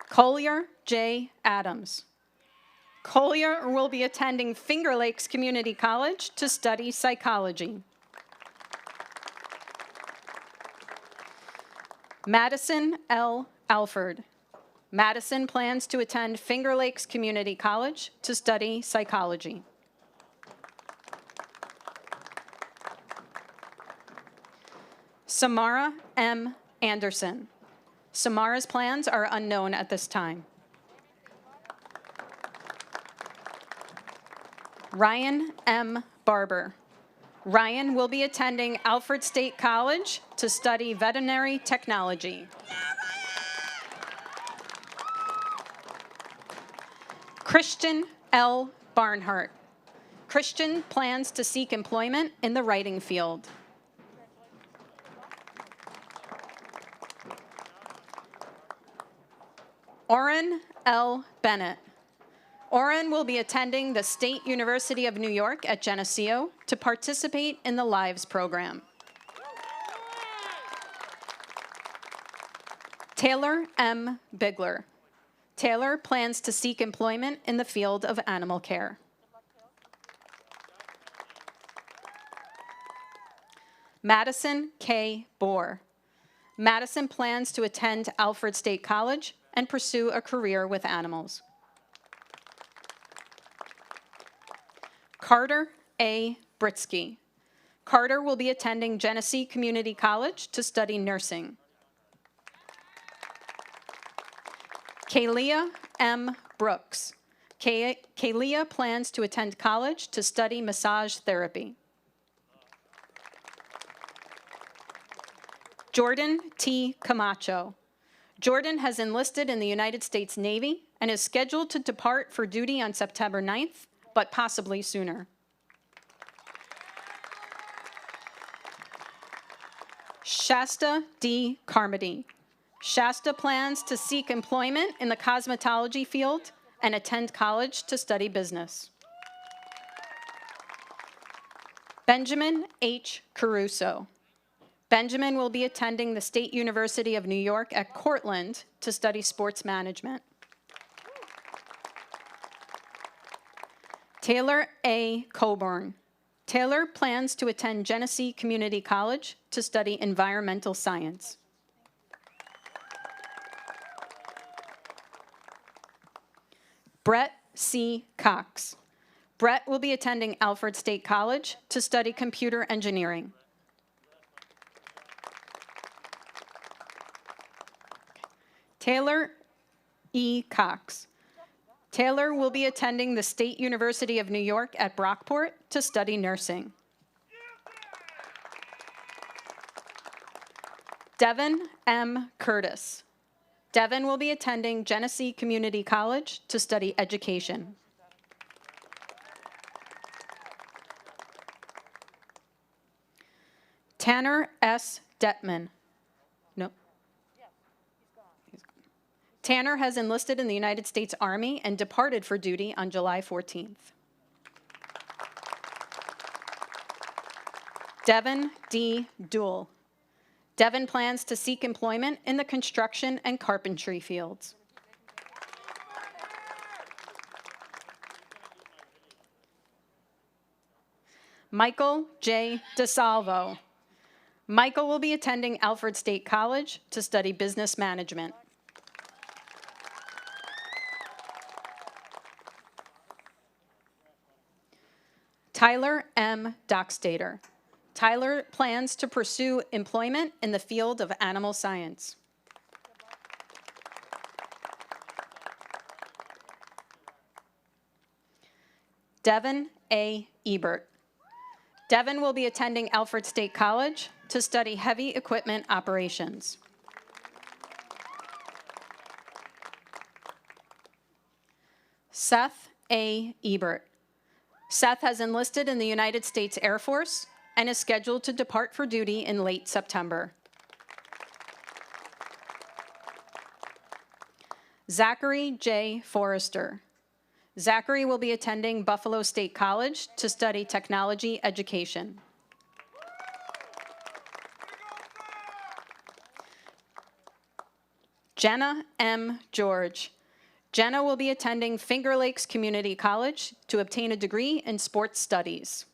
Collier J. Adams. Collier will be attending Finger Lakes Community College to study psychology. Madison L. Alford. Madison plans to attend Finger Lakes Community College to study psychology. Samara M. Anderson. Samara's plans are unknown at this time. Ryan M. Barber. Ryan will be attending Alfred State College to study veterinary technology. Christian L. Barnhart. Christian plans to seek employment in the writing field. Orrin L. Bennett. Orrin will be attending the State University of New York at Geneseo to participate in the Lives program. Taylor M. Bigler. Taylor plans to seek employment in the field of animal care. Madison K. Bohr. Madison plans to attend Alfred State College and pursue a career with animals. Carter A. Britsky. Carter will be attending Genesee Community College to study nursing. Kalia M. Brooks. Kalia plans to attend college to study massage therapy. Jordan T. Camacho. Jordan has enlisted in the United States Navy and is scheduled to depart for duty on September 9th, but possibly sooner. Shasta D. Carmody. Shasta plans to seek employment in the cosmetology field and attend college to study business. Benjamin H. Caruso. Benjamin will be attending the State University of New York at Cortland to study sports management. Taylor A. Coburn. Taylor plans to attend Genesee Community College to study environmental science. Brett C. Cox. Brett will be attending Alfred State College to study computer engineering. Taylor E. Cox. Taylor will be attending the State University of New York at Brockport to study nursing. Devin M. Curtis. Devin will be attending Genesee Community College to study education. Tanner S. Detman. No. Tanner has enlisted in the United States Army and departed for duty on July 14th. Devin D. Duell. Devin plans to seek employment in the construction and carpentry fields. Michael J. DeSalvo. Michael will be attending Alfred State College to study business management. Tyler M. Dockstader. Tyler plans to pursue employment in the field of animal science. Devin A. Ebert. Devin will be attending Alfred State College to study heavy equipment operations. Seth A. Ebert. Seth has enlisted in the United States Air Force and is scheduled to depart for duty in late September. Zachary J. Forrester. Zachary will be attending Buffalo State College to study technology education. Jenna M. George. Jenna will be attending Finger Lakes Community College to obtain a degree in sports studies.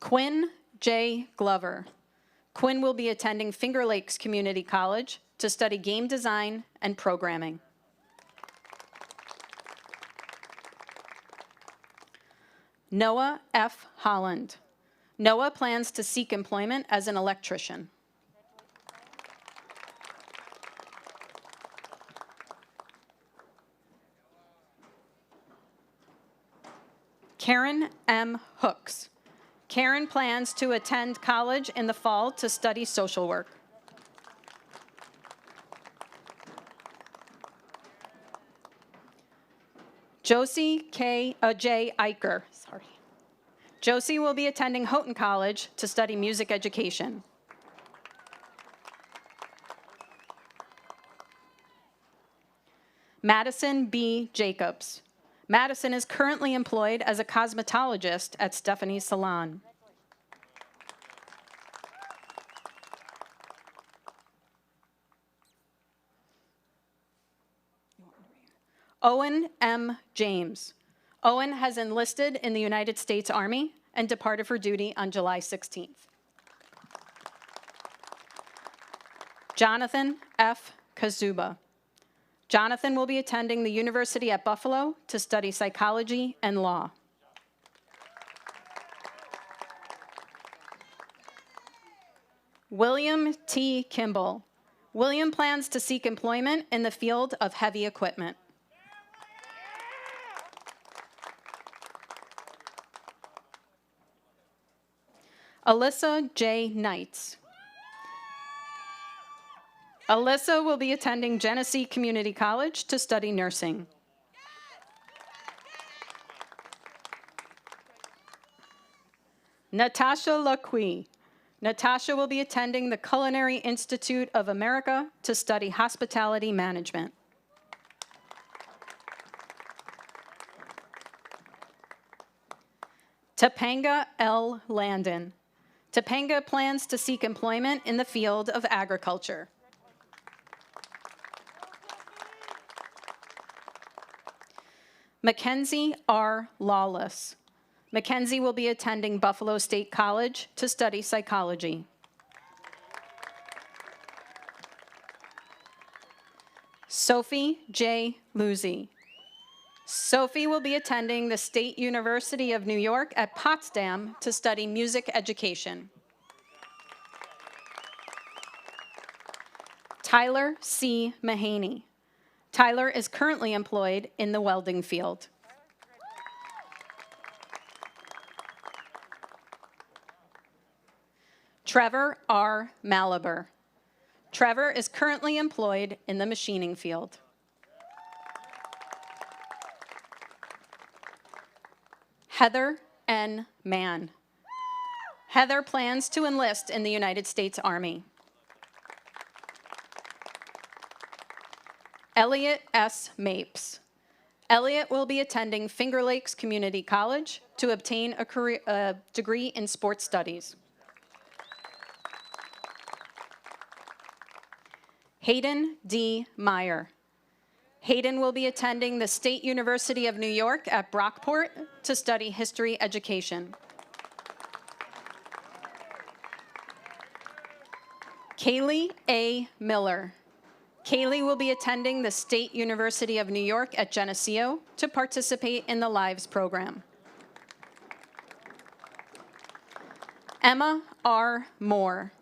Quinn J. Glover. Quinn will be attending Finger Lakes Community College to study game design and programming. Noah F. Holland. Noah plans to seek employment as an electrician. Karen M. Hooks. Karen plans to attend college in the fall to study social work. Josie J. Eicher. Josie will be attending Houghton College to study music education. Madison B. Jacobs. Madison is currently employed as a cosmetologist at Stephanie's Salon. Owen M. James. Owen has enlisted in the United States Army and departed for duty on July 16th. Jonathan F. Kazuba. Jonathan will be attending the University at Buffalo to study psychology and law. William T. Kimball. William plans to seek employment in the field of heavy equipment. Alyssa J. Knights. Alyssa will be attending Genesee Community College to study nursing. Natasha Lacqui. Natasha will be attending the Culinary Institute of America to study hospitality management. Topanga L. Landon. Topanga plans to seek employment in the field of agriculture. Mackenzie R. Lawless. Mackenzie will be attending Buffalo State College to study psychology. Sophie J. Luzzi. Sophie will be attending the State University of New York at Potsdam to study music education. Tyler C. Mahaney. Tyler is currently employed in the welding field. Trevor R. Malaber. Trevor is currently employed in the machining field. Heather N. Mann. Heather plans to enlist in the United States Army. Elliot S. Mapes. Elliot will be attending Finger Lakes Community College to obtain a degree in sports studies. Hayden D. Meyer. Hayden will be attending the State University of New York at Brockport to study history education. Kaylee A. Miller. Kaylee will be attending the State University of New York at Geneseo to participate in the Lives program. Emma R. Moore.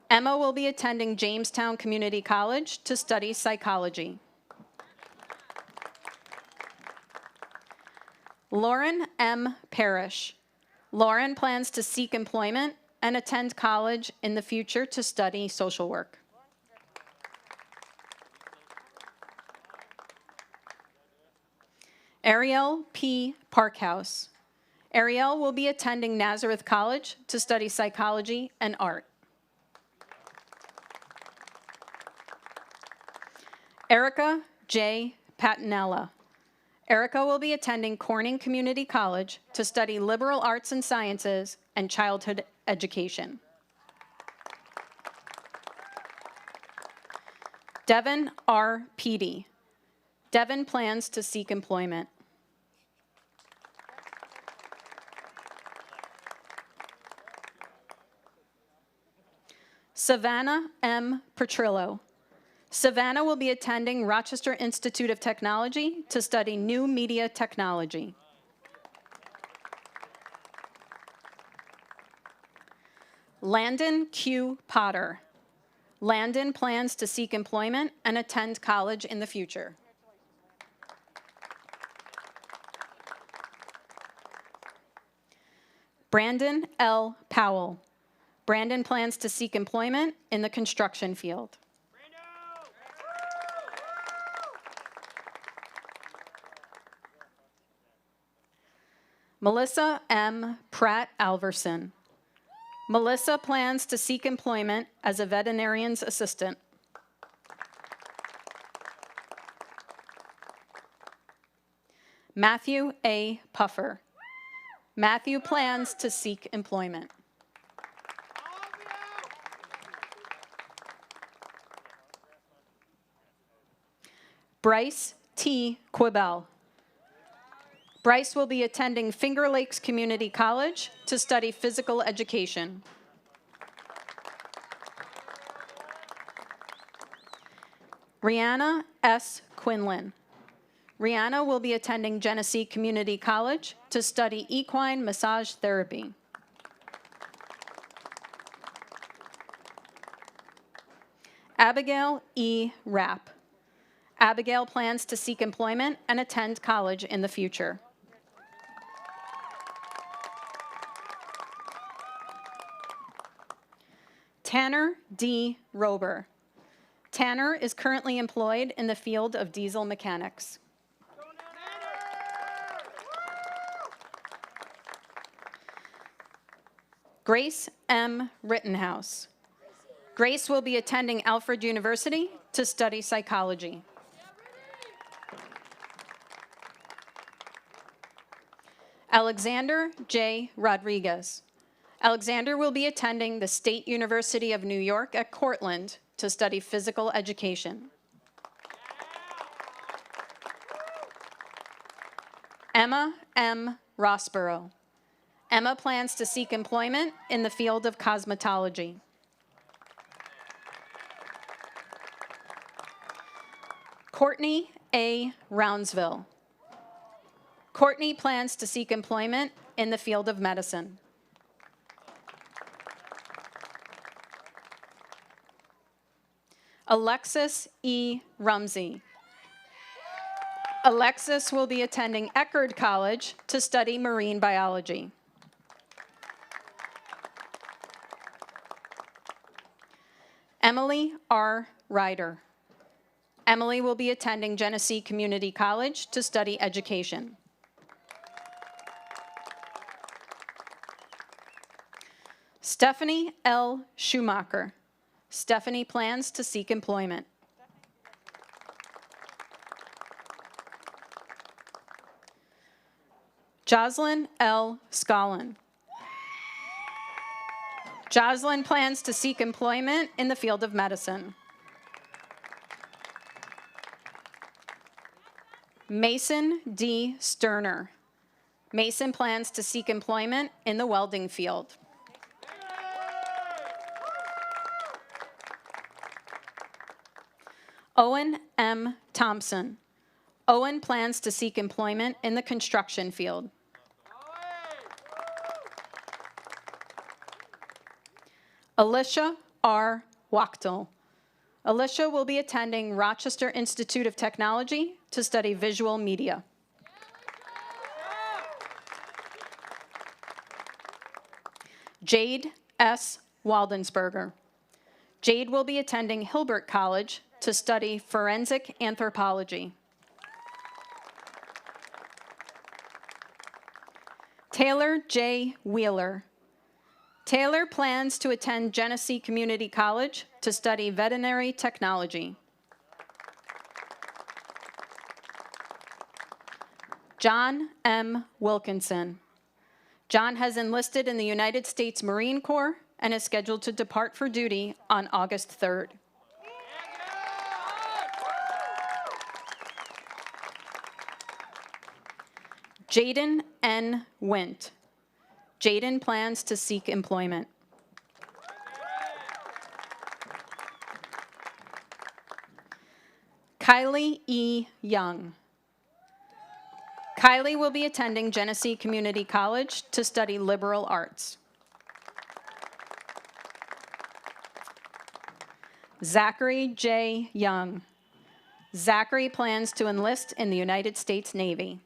Emma will be attending Jamestown Community College to study psychology. Lauren M. Parrish. Lauren plans to seek employment and attend college in the future to study social work. Ariel P. Parkhouse. Ariel will be attending Nazareth College to study psychology and art. Erica J. Patinella. Erica will be attending Corning Community College to study liberal arts and sciences and childhood education. Devin R. Peedy. Devin plans to seek employment. Savannah M. Petrillo. Savannah will be attending Rochester Institute of Technology to study new media technology. Landon Q. Potter. Landon plans to seek employment and attend college in the future. Brandon L. Powell. Brandon plans to seek employment in the construction field. Melissa M. Pratt Alverson. Melissa plans to seek employment as a veterinarian's assistant. Matthew A. Puffer. Matthew plans to seek employment. Bryce T. Quibell. Bryce will be attending Finger Lakes Community College to study physical education. Rihanna S. Quinlan. Rihanna will be attending Genesee Community College to study equine massage therapy. Abigail E. Rapp. Abigail plans to seek employment and attend college in the future. Tanner D. Rober. Tanner is currently employed in the field of diesel mechanics. Grace M. Rittenhouse. Grace will be attending Alfred University to study psychology. Alexander J. Rodriguez. Alexander will be attending the State University of New York at Cortland to study physical education. Emma M. Rossborough. Emma plans to seek employment in the field of cosmetology. Courtney A. Roundsville. Courtney plans to seek employment in the field of medicine. Alexis E. Rumsey. Alexis will be attending Eckerd College to study marine biology. Emily R. Ryder. Emily will be attending Genesee Community College to study education. Stephanie L. Schumacher. Stephanie plans to seek employment. Jocelyn L. Scollin. Jocelyn plans to seek employment in the field of medicine. Mason D. Sterner. Mason plans to seek employment in the welding field. Owen M. Thompson. Owen plans to seek employment in the construction field. Alicia R. Wachtel. Alicia will be attending Rochester Institute of Technology to study visual media. Jade S. Waldensberger. Jade will be attending Hilbert College to study forensic anthropology. Taylor J. Wheeler. Taylor plans to attend Genesee Community College to study veterinary technology. John M. Wilkinson. John has enlisted in the United States Marine Corps and is scheduled to depart for duty on August 3rd. Jaden N. Wint. Jaden plans to seek employment. Kylie E. Young. Kylie will be attending Genesee Community College to study liberal arts. Zachary J. Young. Zachary plans to enlist in the United States Navy.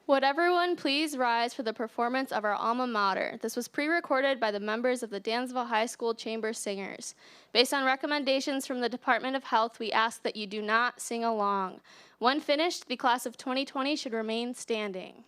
Would everyone please rise for the performance of our alma mater? This was pre-recorded by the members of the Dansville High School Chamber Singers. Based on recommendations from the Department of Health, we ask that you do not sing along. When finished, the class of 2020 should remain standing.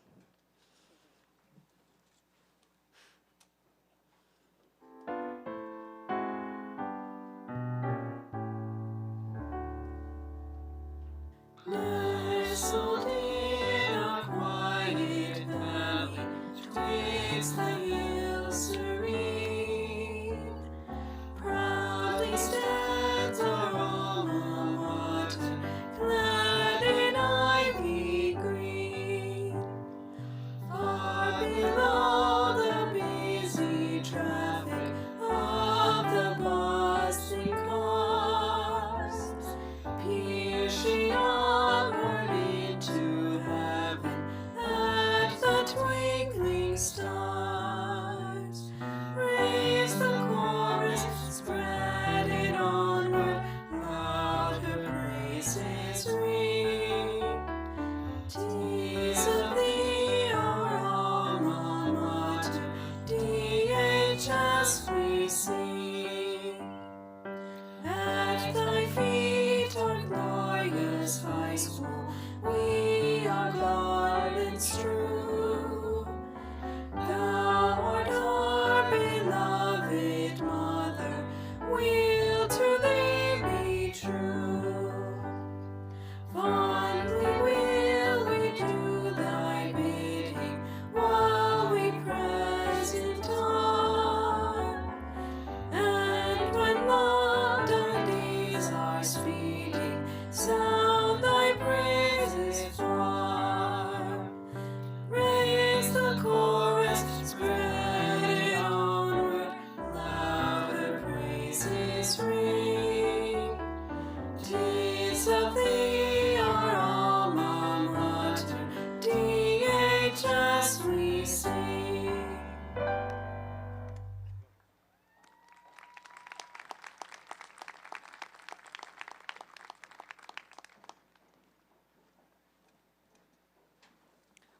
sound thy praises far. Raise the chorus, spread it onward, louder praises ring. 'Tis of thee our alma mater, DHS we sing.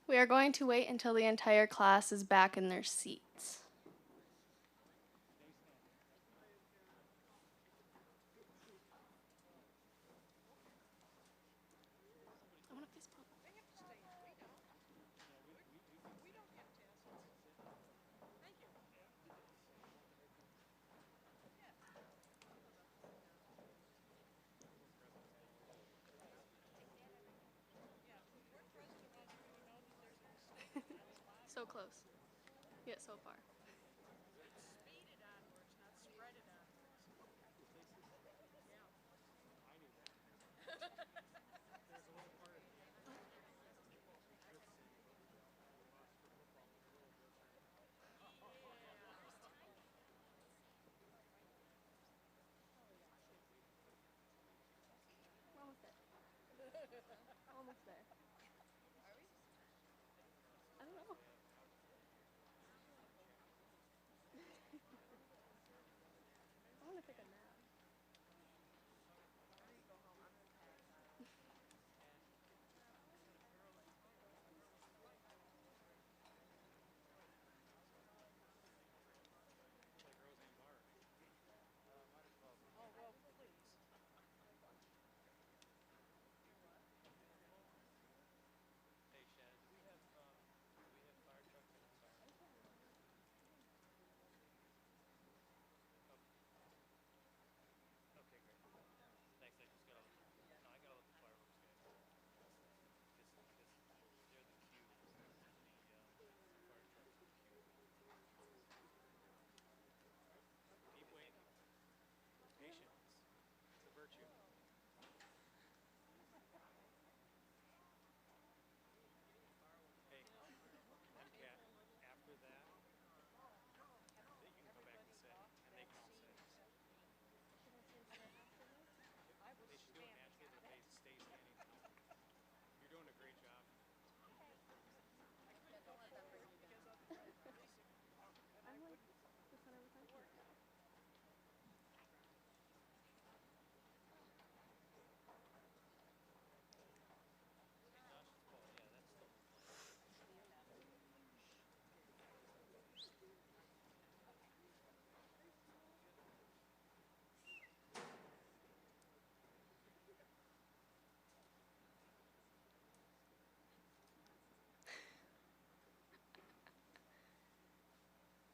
We are going to wait until the entire class is back in their seats. So close, yet so far. Almost there. Are we? I don't know. I want to take a nap.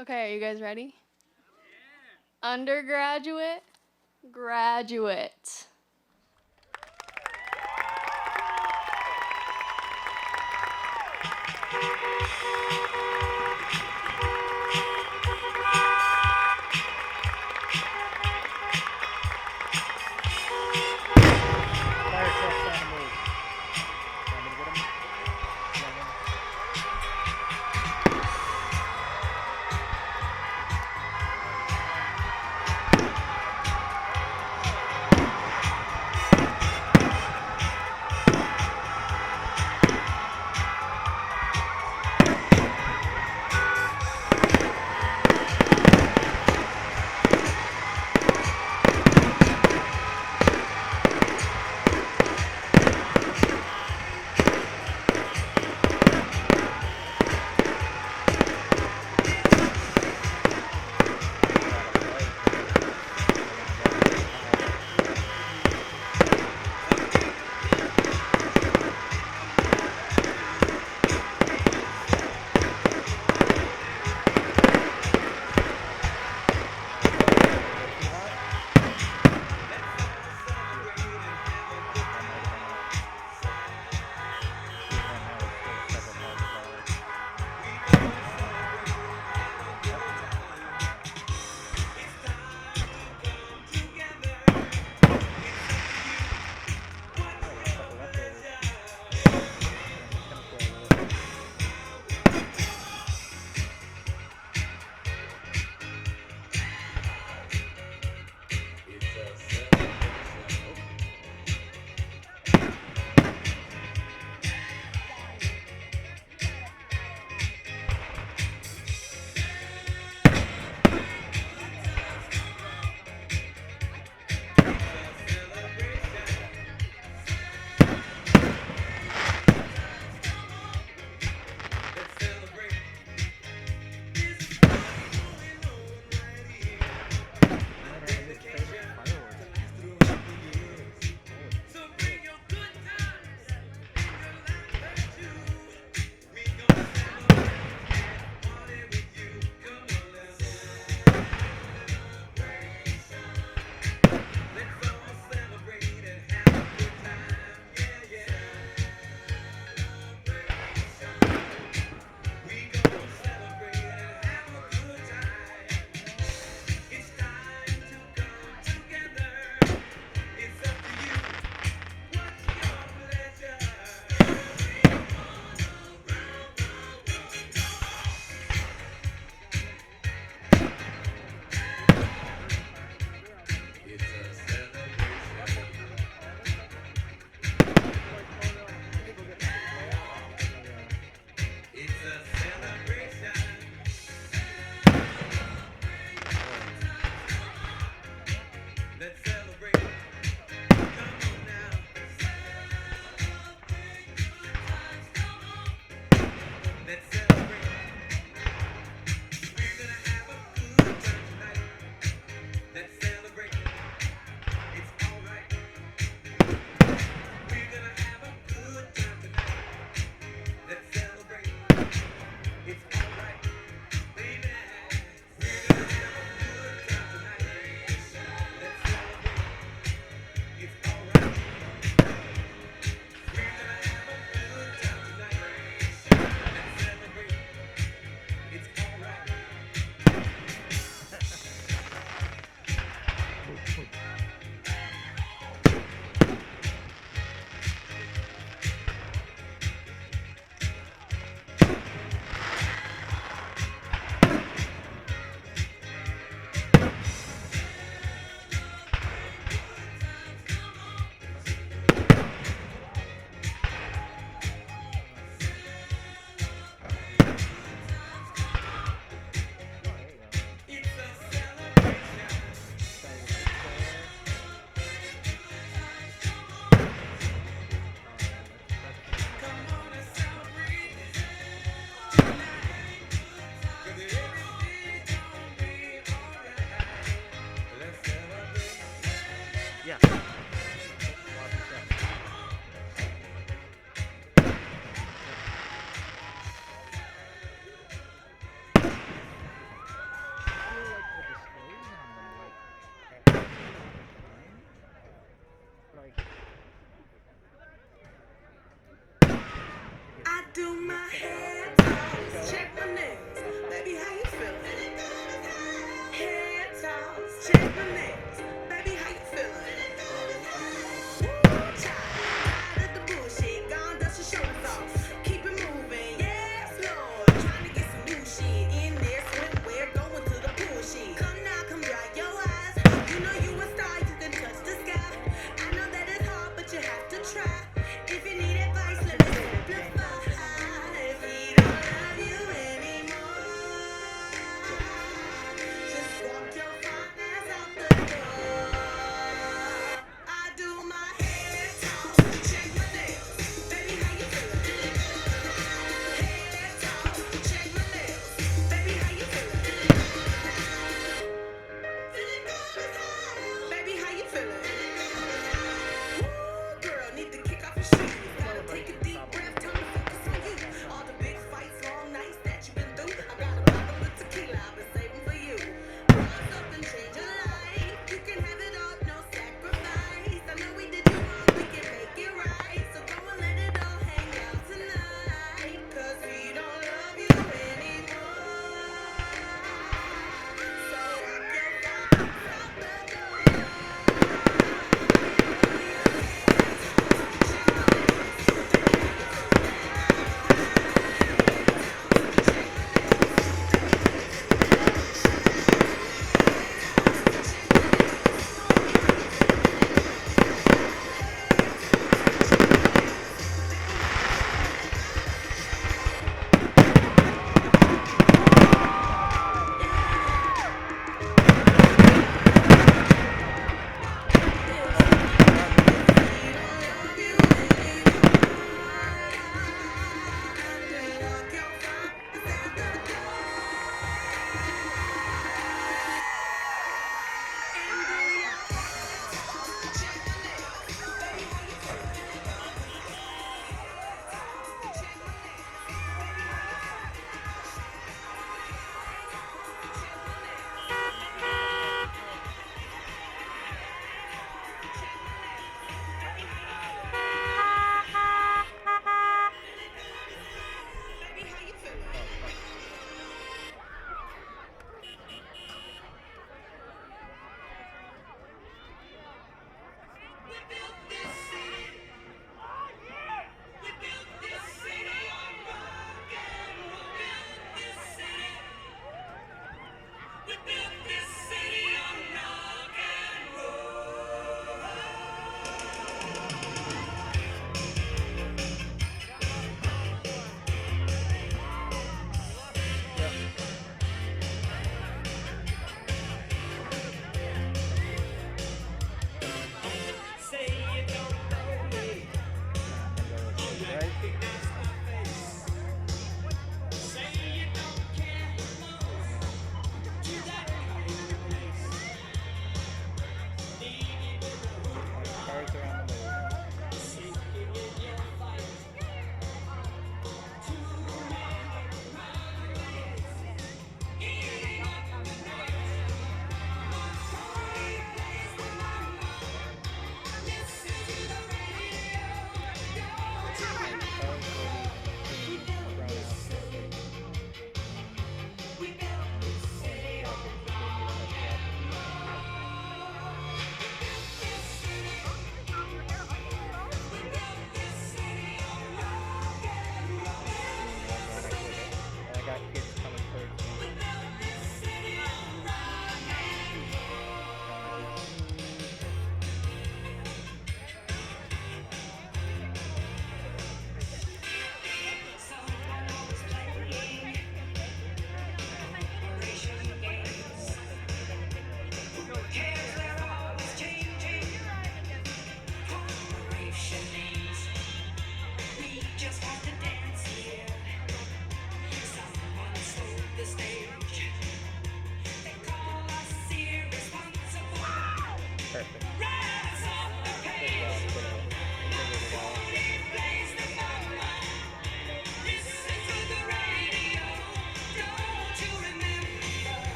Okay, are you guys ready? Yeah. Undergraduate, graduate. break.